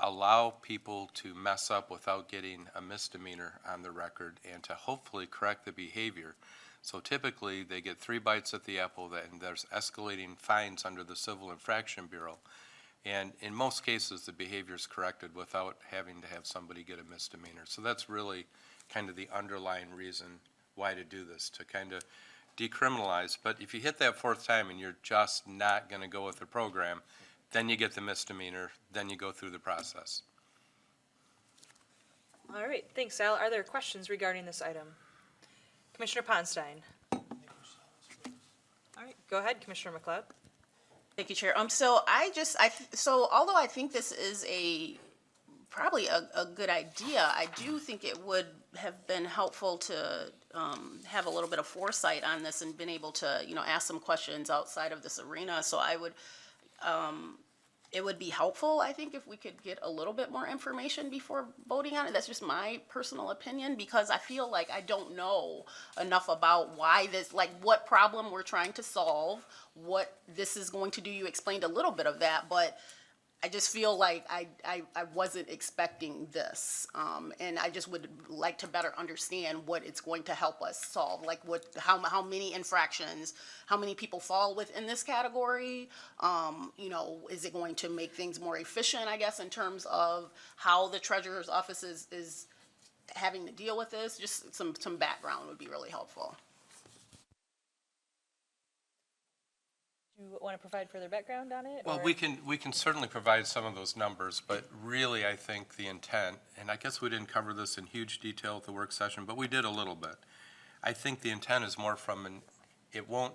allow people to mess up without getting a misdemeanor on the record and to hopefully correct the behavior. So typically, they get 3 bites at the apple, and there's escalating fines under the Civil Infraction Bureau. And in most cases, the behavior is corrected without having to have somebody get a misdemeanor. So that's really kind of the underlying reason why to do this, to kind of decriminalize. But if you hit that 4th time and you're just not going to go with the program, then you get the misdemeanor, then you go through the process. All right, thanks, Al. Are there questions regarding this item? Commissioner Ponstein. All right, go ahead, Commissioner McLeod. Thank you, Chair. So so although I think this is probably a good idea, I do think it would have been helpful to have a little bit of foresight on this and been able to, ask some questions outside of this arena. So it would be helpful, I think, if we could get a little bit more information before voting on it. That's just my personal opinion, because I feel like I don't know enough about why this, like what problem we're trying to solve, what this is going to do. You explained a little bit of that, but I just feel like I wasn't expecting this. And I just would like to better understand what it's going to help us solve, like how many infractions, how many people fall within this category. Is it going to make things more efficient, I guess, in terms of how the treasurer's office is having to deal with this? Just some background would be really helpful. Do you want to provide further background on it? Well, or- we can certainly provide some of those numbers, but really, I think the intent, and I guess we didn't cover this in huge detail at the work session, but we did a little bit. I think the intent is more it won't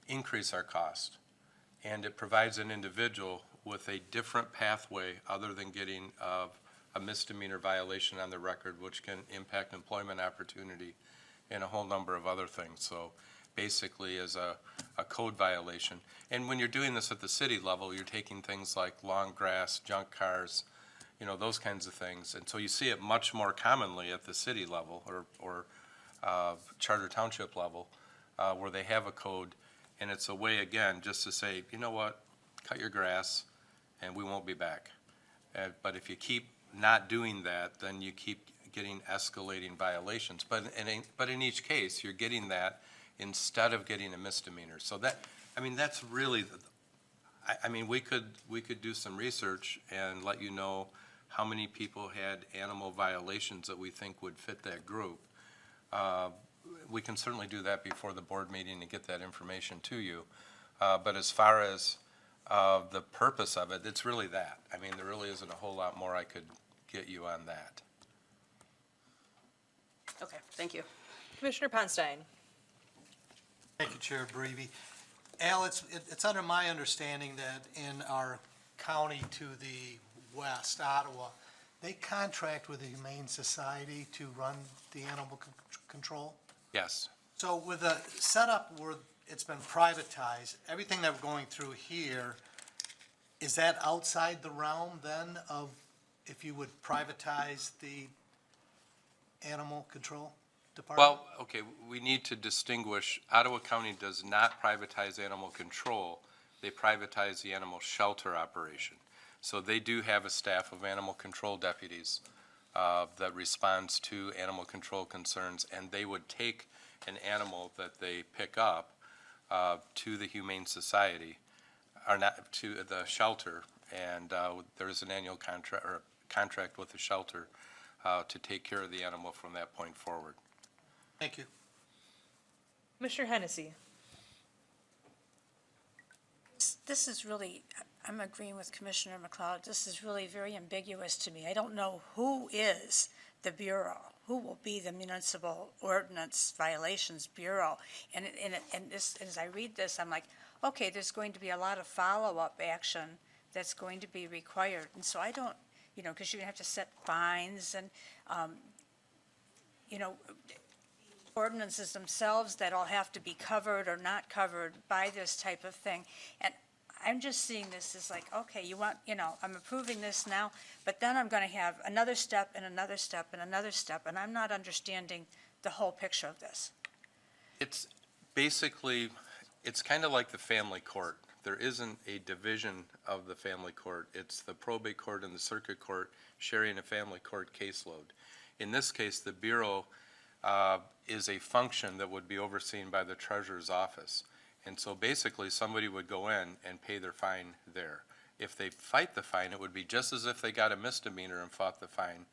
increase our cost, and it provides an individual with a different pathway other than getting a misdemeanor violation on the record, which can impact employment opportunity and a whole number of other things. So basically as a code violation. And when you're doing this at the city level, you're taking things like long grass, junk cars, those kinds of things. And so you see it much more commonly at the city level or Charter Township level, where they have a code. And it's a way, again, just to say, you know what, cut your grass and we won't be back. But if you keep not doing that, then you keep getting escalating violations. But in each case, you're getting that instead of getting a misdemeanor. So that's really, we could do some research and let you know how many people had animal violations that we think would fit that group. We can certainly do that before the board meeting and get that information to you. But as far as the purpose of it, it's really that. There really isn't a whole lot more I could get you on that. Okay, thank you. Commissioner Ponstein. Thank you, Chair Brevy. Al, it's under my understanding that in our county to the west, Ottawa, they contract with the Humane Society to run the animal control? Yes. So with a setup where it's been privatized, everything that we're going through here, is that outside the realm then of if you would privatize the animal control department? Well, okay, we need to distinguish, Ottawa County does not privatize animal control. They privatize the animal shelter operation. So they do have a staff of animal control deputies that responds to animal control concerns, and they would take an animal that they pick up to the Humane Society, or not, to the shelter, and there is an annual contract, or contract with the shelter to take care of the animal from that point forward. Thank you. Commissioner Hennessy. This is really, I'm agreeing with Commissioner McLeod, this is really very ambiguous to me. I don't know who is the Bureau, who will be the Municipal Ordinance Violations Bureau. And as I read this, I'm like, okay, there's going to be a lot of follow-up action that's going to be required. And so I don't, because you're going to have to set fines and, ordinances themselves that'll have to be covered or not covered by this type of thing. And I'm just seeing this as like, okay, I'm approving this now, but then I'm going to have another step and another step and another step, and I'm not understanding the whole picture of this. It's basically, it's kind of like the family court. There isn't a division of the family court. It's the probate court and the circuit court sharing a family court caseload. In this case, the Bureau is a function that would be overseen by the treasurer's office. And so basically, somebody would go in and pay their fine there. If they fight the fine, it would be just as if they got a misdemeanor and fought the fine.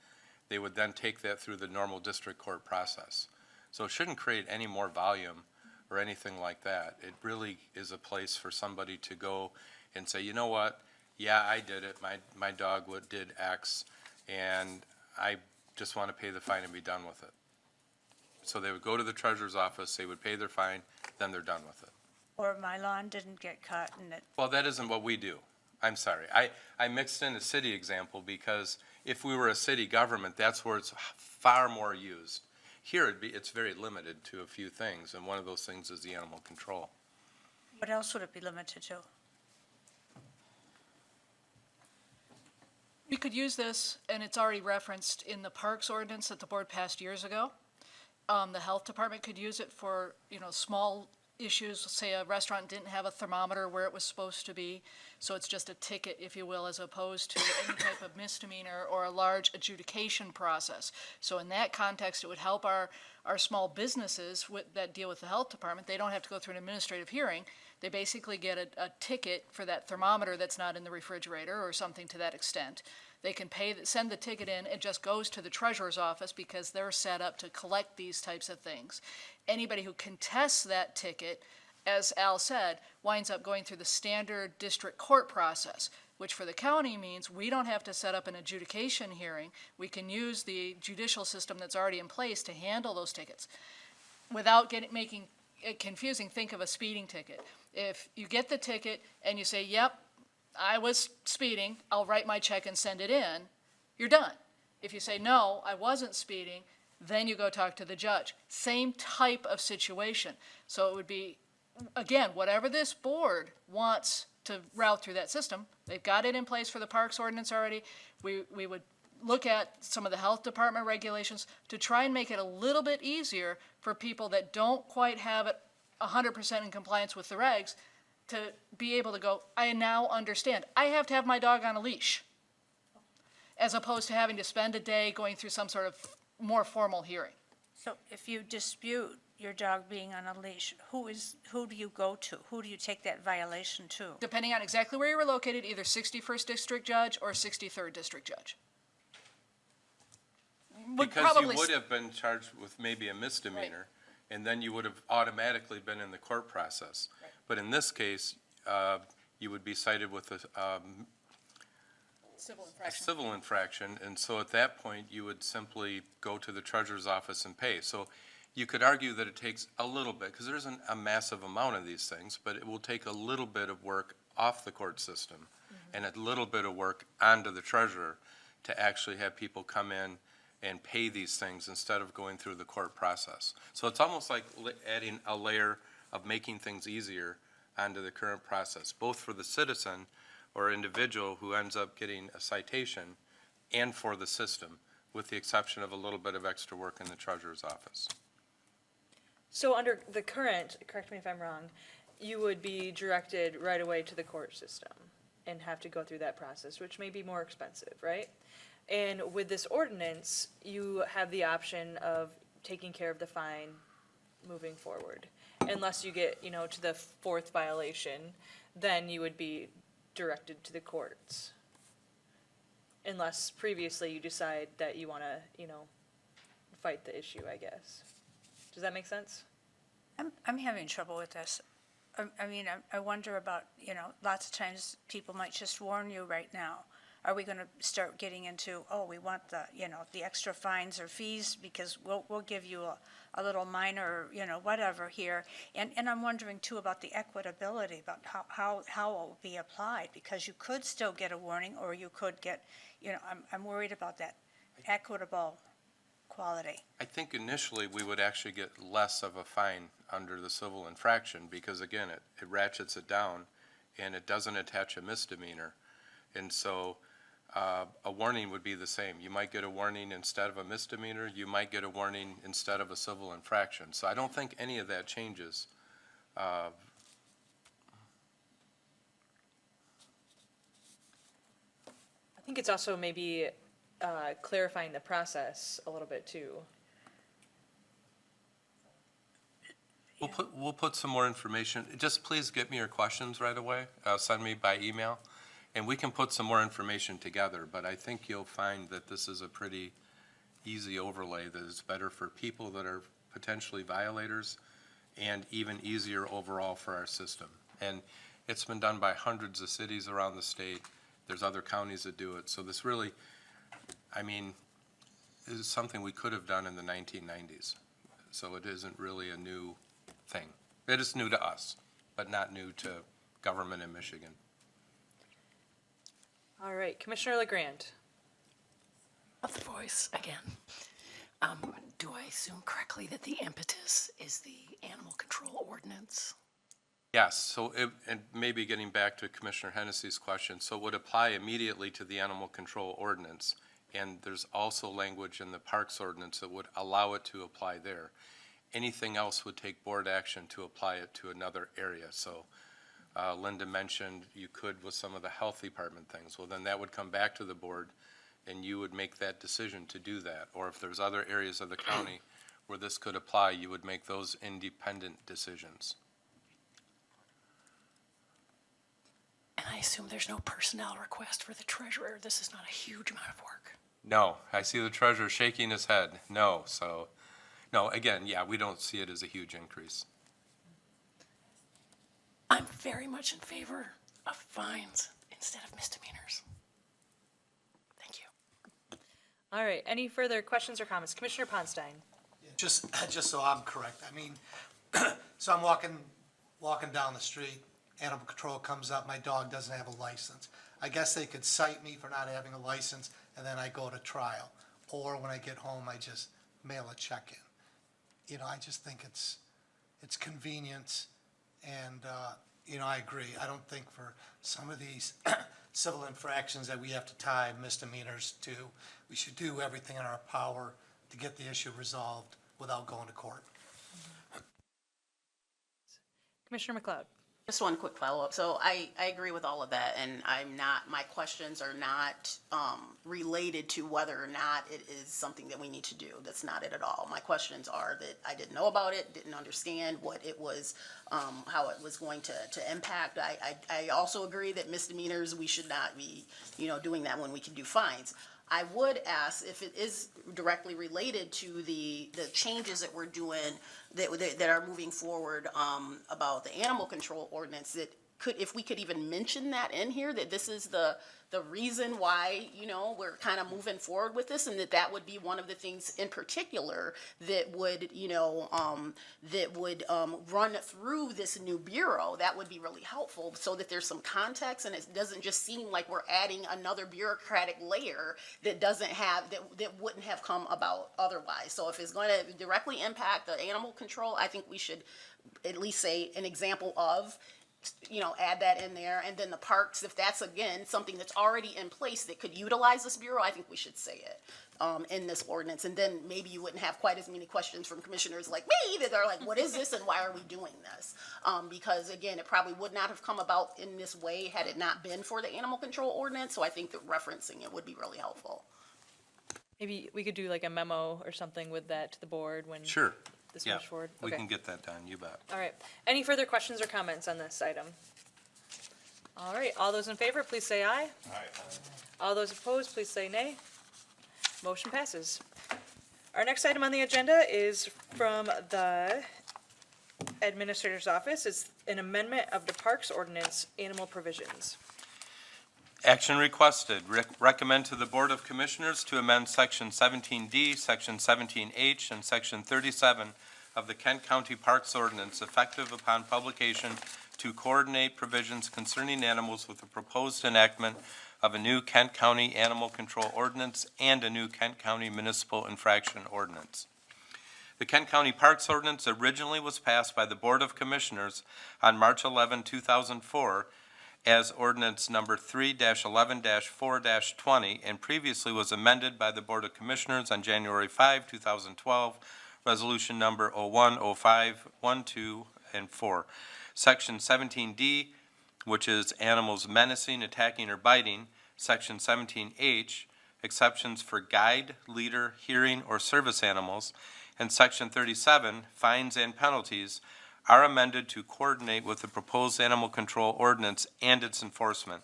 They would then take that through the normal district court process. So it shouldn't create any more volume or anything like that. It really is a place for somebody to go and say, you know what, yeah, I did it. My dog did X, and I just want to pay the fine and be done with it. So they would go to the treasurer's office, they would pay their fine, then they're done with it. Or my lawn didn't get cut and it, Well, that isn't what we do. I'm sorry. I mixed in a city example because if we were a city government, that's where it's far more used. Here, it's very limited to a few things, and one of those things is the animal control. what else would it be limited to? We could use this, and it's already referenced in the parks ordinance that the board passed years ago. The health department could use it for, small issues. Say a restaurant didn't have a thermometer where it was supposed to be, so it's just a ticket, if you will, as opposed to any type of misdemeanor or a large adjudication process. So in that context, it would help our small businesses that deal with the health department. They don't have to go through an administrative hearing. They basically get a ticket for that thermometer that's not in the refrigerator or something to that extent. They can send the ticket in, it just goes to the treasurer's office because they're set up to collect these types of things. Anybody who contests that ticket, as Al said, winds up going through the standard district court process, which for the county means we don't have to set up an adjudication hearing. We can use the judicial system that's already in place to handle those tickets. Without making it confusing, think of a speeding ticket. If you get the ticket and you say, yep, I was speeding, I'll write my check and send it in, you're done. If you say, no, I wasn't speeding, then you go talk to the judge. Same type of situation. So it would be, again, whatever this board wants to route through that system, they've got it in place for the parks ordinance already. We would look at some of the health department regulations to try and make it a little bit easier for people that don't quite have it 100% in compliance with the regs to be able to go, I now understand. I have to have my dog on a leash, as opposed to having to spend a day going through some sort of more formal hearing. So if you dispute your dog being on a leash, who do you go to? Who do you take that violation to? Depending on exactly where you were located, either 61st District Judge or 63rd District Judge. Because you would have been charged with maybe a misdemeanor, and then you would have automatically been in the court process. Right. But in this case, you would be cited with a Civil infraction. civil infraction, and so at that point, you would simply go to the treasurer's office and pay. So you could argue that it takes a little bit, because there isn't a massive amount of these things, but it will take a little bit of work off the court system and a little bit of work onto the treasurer to actually have people come in and pay these things instead of going through the court process. So it's almost like adding a layer of making things easier onto the current process, both for the citizen or individual who ends up getting a citation and for the system, with the exception of a little bit of extra work in the treasurer's office. So under the current, correct me if I'm wrong, you would be directed right away to the court system and have to go through that process, which may be more expensive, right? And with this ordinance, you have the option of taking care of the fine moving forward. Unless you get, to the fourth violation, then you would be directed to the courts. Unless previously you decide that you want to, fight the issue, I guess. Does that make sense? I'm having trouble with this. I wonder about, lots of times people might just warn you right now. Are we going to start getting into, we want the extra fines or fees because we'll give you a little minor, whatever here. And I'm wondering too about the equitability, about how it will be applied, because you could still get a warning or you could get, I'm worried about that equitable quality. I think initially we would actually get less of a fine under the civil infraction because, again, it ratchets it down and it doesn't attach a misdemeanor. And so a warning would be the same. You might get a warning instead of a misdemeanor. You might get a warning instead of a civil infraction. So I don't think any of that changes. I think it's also maybe clarifying the process a little bit too. We'll put some more information. Just please get me your questions right away. Send me by email, and we can put some more information together. But I think you'll find that this is a pretty easy overlay that is better for people that are potentially violators and even easier overall for our system. And it's been done by hundreds of cities around the state. There's other counties that do it. So this really, is something we could have done in the 1990s. So it isn't really a new thing. It is new to us, but not new to government in Michigan. All right, Commissioner LeGrand. Of the voice again. Do I assume correctly that the impetus is the animal control ordinance? Yes, so and maybe getting back to Commissioner Hennessy's question, so it would apply immediately to the animal control ordinance. And there's also language in the parks ordinance that would allow it to apply there. Anything else would take board action to apply it to another area. So Linda mentioned you could with some of the health department things. Well, then that would come back to the board and you would make that decision to do that. Or if there's other areas of the county where this could apply, you would make those independent decisions. And I assume there's no personnel request for the treasurer. This is not a huge amount of work. No, I see the treasurer shaking his head. No, so, no, again, yeah, we don't see it as a huge increase. I'm very much in favor of fines instead of misdemeanors. Thank you. All right, any further questions or comments? Commissioner Ponstein. Just so I'm correct, so I'm walking down the street, animal control comes up, my dog doesn't have a license. I guess they could cite me for not having a license, and then I go to trial. Or when I get home, I just mail a check in. I just think it's convenience, and, I agree. I don't think for some of these civil infractions that we have to tie misdemeanors to, we should do everything in our power to get the issue resolved without going to court. Commissioner McLeod. Just one quick follow-up. So I agree with all of that, and my questions are not related to whether or not it is something that we need to do. That's not it at all. My questions are that I didn't know about it, didn't understand what it was, how it was going to impact. I also agree that misdemeanors, we should not be, doing that when we can do fines. I would ask if it is directly related to the changes that we're doing that are moving forward about the animal control ordinance, that if we could even mention that in here, that this is the reason why, you know, we're kind of moving forward with this, and that would be one of the things in particular that would, you know, run through this new bureau. That would be really helpful, so that there's some context, and it doesn't just seem like we're adding another bureaucratic layer that doesn't have, that wouldn't have come about otherwise. So if it's going to directly impact the animal control, I think we should at least say an example of, you know, add that in there. And then the parks, if that's again something that's already in place that could utilize this bureau, I think we should say it in this ordinance. And then maybe you wouldn't have quite as many questions from commissioners like me that are like, what is this and why are we doing this? Because again, it probably would not have come about in this way had it not been for the animal control ordinance. So I think that referencing it would be really helpful. Maybe we could do like a memo or something with that to the board when Sure. this Yeah, moves forward. we Okay. can get that done, you bet. All right. Any further questions or comments on this item? All right. All those in favor, please say aye. Aye. All those opposed, please say nay. Motion passes. Our next item on the agenda is from the Administrator's Office. It's an amendment of the Parks Ordinance Animal Provisions. Action requested. Recommend to the Board of Commissioners to amend Section 17D, Section 17H, and Section 37 of the Kent County Parks Ordinance effective upon publication to coordinate provisions concerning animals with the proposed enactment of a new Kent County Animal Control Ordinance and a new Kent County Municipal Infraction Ordinance. The Kent County Parks Ordinance originally was passed by the Board of Commissioners on March 11, 2004, as ordinance number 3-11-4-20, and previously was amended by the Board of Commissioners on January 5, 2012, resolution number 010512 and 4. Section 17D, which is animals menacing, attacking, or biting. Section 17H, exceptions for guide, leader, hearing, or service animals. And Section 37, fines and penalties, are amended to coordinate with the proposed animal control ordinance and its enforcement.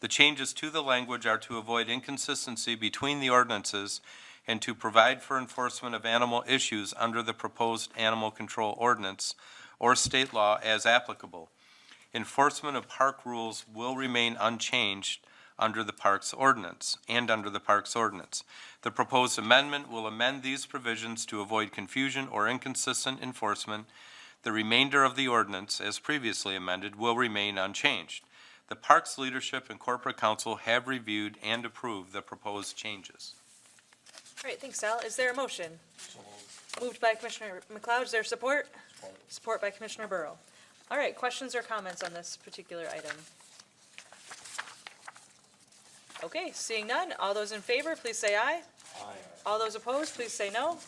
The changes to the language are to avoid inconsistency between the ordinances and to provide for enforcement of animal issues under the proposed animal control ordinance or state law as applicable. Enforcement of park rules will remain unchanged under the Parks Ordinance and under the Parks Ordinance. The proposed amendment will amend these provisions to avoid confusion or inconsistent enforcement. The remainder of the ordinance, as previously amended, will remain unchanged. The Parks Leadership and Corporate Council have reviewed and approved the proposed changes. All right, thanks, Sal. Is there a motion? Moved by Commissioner McLeod. Is there support? Support by Commissioner Burrow. All right, questions or comments on this particular item? Okay, seeing none. All those in favor, please say aye. Aye. All those opposed, please say no.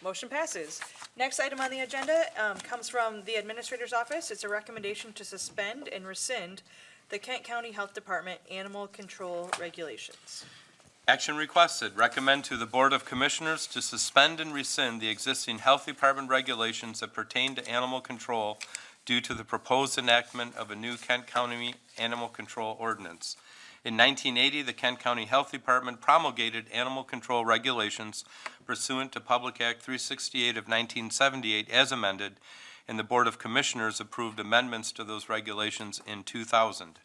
Motion passes. Next item on the agenda comes from the Administrator's Office. It's a recommendation to suspend and rescind the Kent County Health Department Animal Control Regulations. Action requested. Recommend to the Board of Commissioners to suspend and rescind the existing Health Department regulations that pertain to animal control due to the proposed enactment of a new Kent County Animal Control Ordinance. In 1980, the Kent County Health Department promulgated animal control regulations pursuant to Public Act 368 of 1978 as amended, and the Board of Commissioners approved amendments to those regulations in 2000.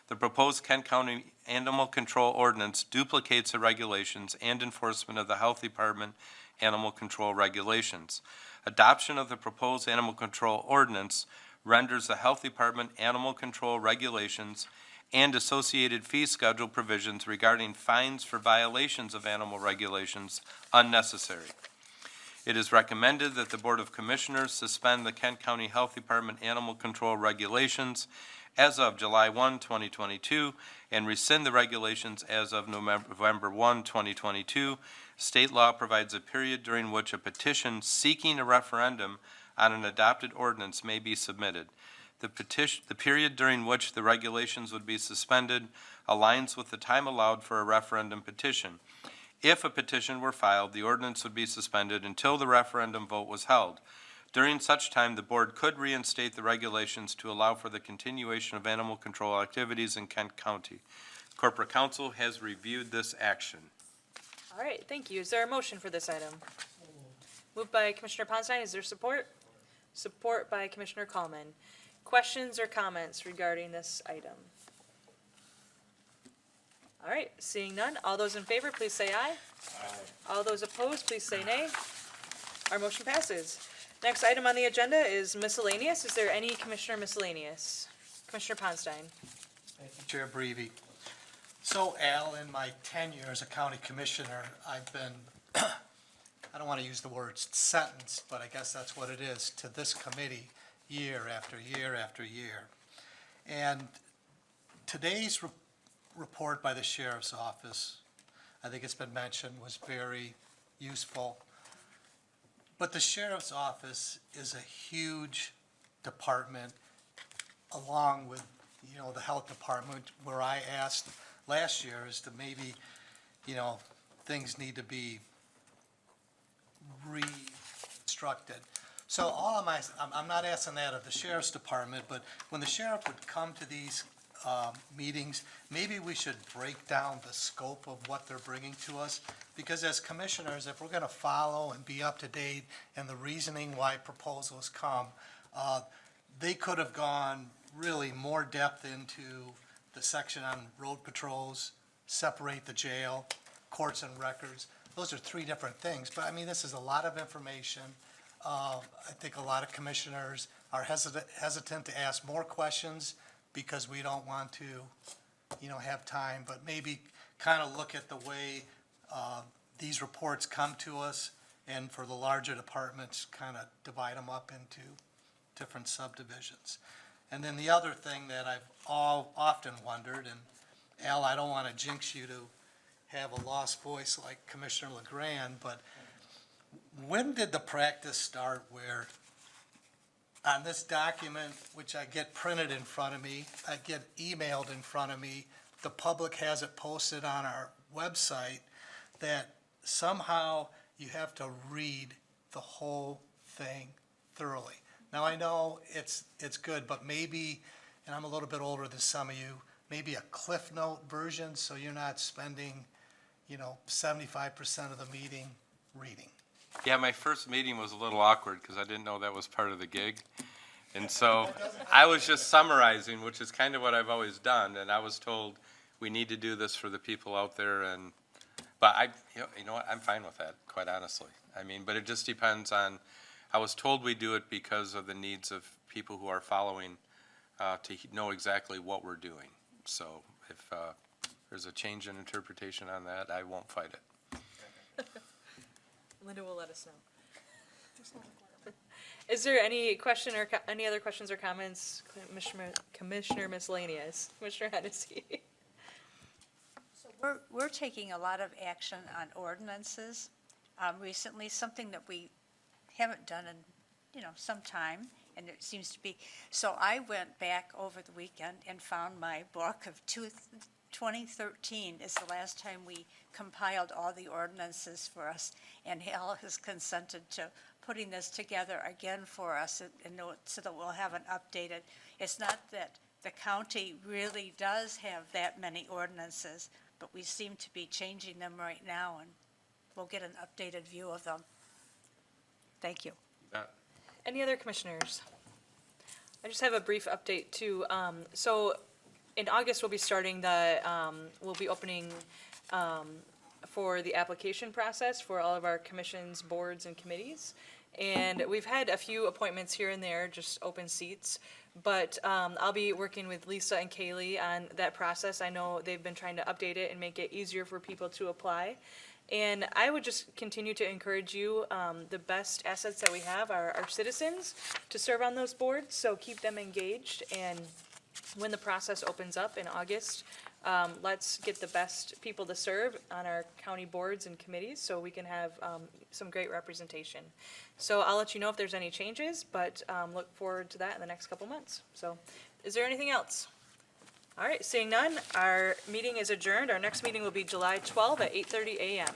The proposed Kent County Animal Control Ordinance duplicates the regulations and enforcement of the Health Department Animal Control Regulations. Adoption of the proposed Animal Control Ordinance renders the Health Department Animal Control Regulations and associated fee schedule provisions regarding fines for violations of animal regulations unnecessary. It is recommended that the Board of Commissioners suspend the Kent County Health Department Animal Control Regulations as of July 1, 2022, and rescind the regulations as of November 1, 2022. State law provides a period during which a petition seeking a referendum on an adopted ordinance may be submitted. The period during which the regulations would be suspended aligns with the time allowed for a referendum petition. If a petition were filed, the ordinance would be suspended until the referendum vote was held. During such time, the board could reinstate the regulations to allow for the continuation of animal control activities in Kent County. Corporate Council has reviewed this action. All right, thank you. Is there a motion for this item? Moved by Commissioner Ponstein. Is there support? Support by Commissioner Kallman. questions or comments regarding this item? All right, seeing none, all those in favor, please say aye. All those opposed, please say nay. Our motion passes. Next item on the agenda is miscellaneous. Is there any commissioner miscellaneous? Commissioner Ponstein. Thank you, Chair Breedy. So Al, in my tenure as a county commissioner, I've been, I don't want to use the word sentenced, but I guess that's what it is, to this committee year after year after year. And today's report by the sheriff's office, I think it's been mentioned, was very useful. But the sheriff's office is a huge department, along with, the health department, where I asked last year as to maybe, things need to be reconstructed. So I'm not asking that of the sheriff's department, but when the sheriff would come to these meetings, maybe we should break down the scope of what they're bringing to us. Because as commissioners, if we're going to follow and be up to date and the reasoning why proposals come, they could have gone really more depth into the section on road patrols, separate the jail, courts and records. Those are three different things, but I mean, this is a lot of information. I think a lot of commissioners are hesitant to ask more questions because we don't want to, have time, but maybe kind of look at the way these reports come to us, and for the larger departments, kind of divide them up into different subdivisions. And then the other thing that I've often wondered, and Al, I don't want to jinx you to have a lost voice like Commissioner LeGrand, but when did the practice start where on this document, which I get printed in front of me, I get emailed in front of me, the public has it posted on our website, that somehow you have to read the whole thing thoroughly? Now, I know it's good, but maybe, and I'm a little bit older than some of you, maybe a Cliff Note version, so you're not spending, 75% of the meeting reading. Yeah, my first meeting was a little awkward because I didn't know that was part of the gig. And so I was just summarizing, which is kind of what I've always done. And I was told we need to do this for the people out there. But you know what, I'm fine with that, quite honestly. I mean, but it just depends on, I was told we do it because of the needs of people who are following to know exactly what we're doing. So if there's a change in interpretation on that, I won't fight it. Linda will let us know. Is there any question or any other questions or comments, Commissioner Miscellaneous? Commissioner Hennessy? So we're taking a lot of action on ordinances recently, something that we haven't done in, some time, and it seems to be. So I went back over the weekend and found my book of 2013 is the last time we compiled all the ordinances for us, and Hal has consented to putting this together again for us, and so that we'll have an updated. It's not that the county really does have that many ordinances, but we seem to be changing them right now, and we'll get an updated view of them. Thank you. Any other commissioners? I just have a brief update too. So in August, we'll be starting we'll be opening for the application process for all of our commissions, boards, and committees. And we've had a few appointments here and there, just open seats. But I'll be working with Lisa and Kaylee on that process. I know they've been trying to update it and make it easier for people to apply. And I would just continue to encourage you, the best assets that we have are our citizens to serve on those boards, so keep them engaged. And when the process opens up in August, let's get the best people to serve on our county boards and committees so we can have some great representation. So I'll let you know if there's any changes, but look forward to that in the next couple months. So is there anything else? All right, seeing none, our meeting is adjourned. Our next meeting will be July 12 at 8:30 a.m.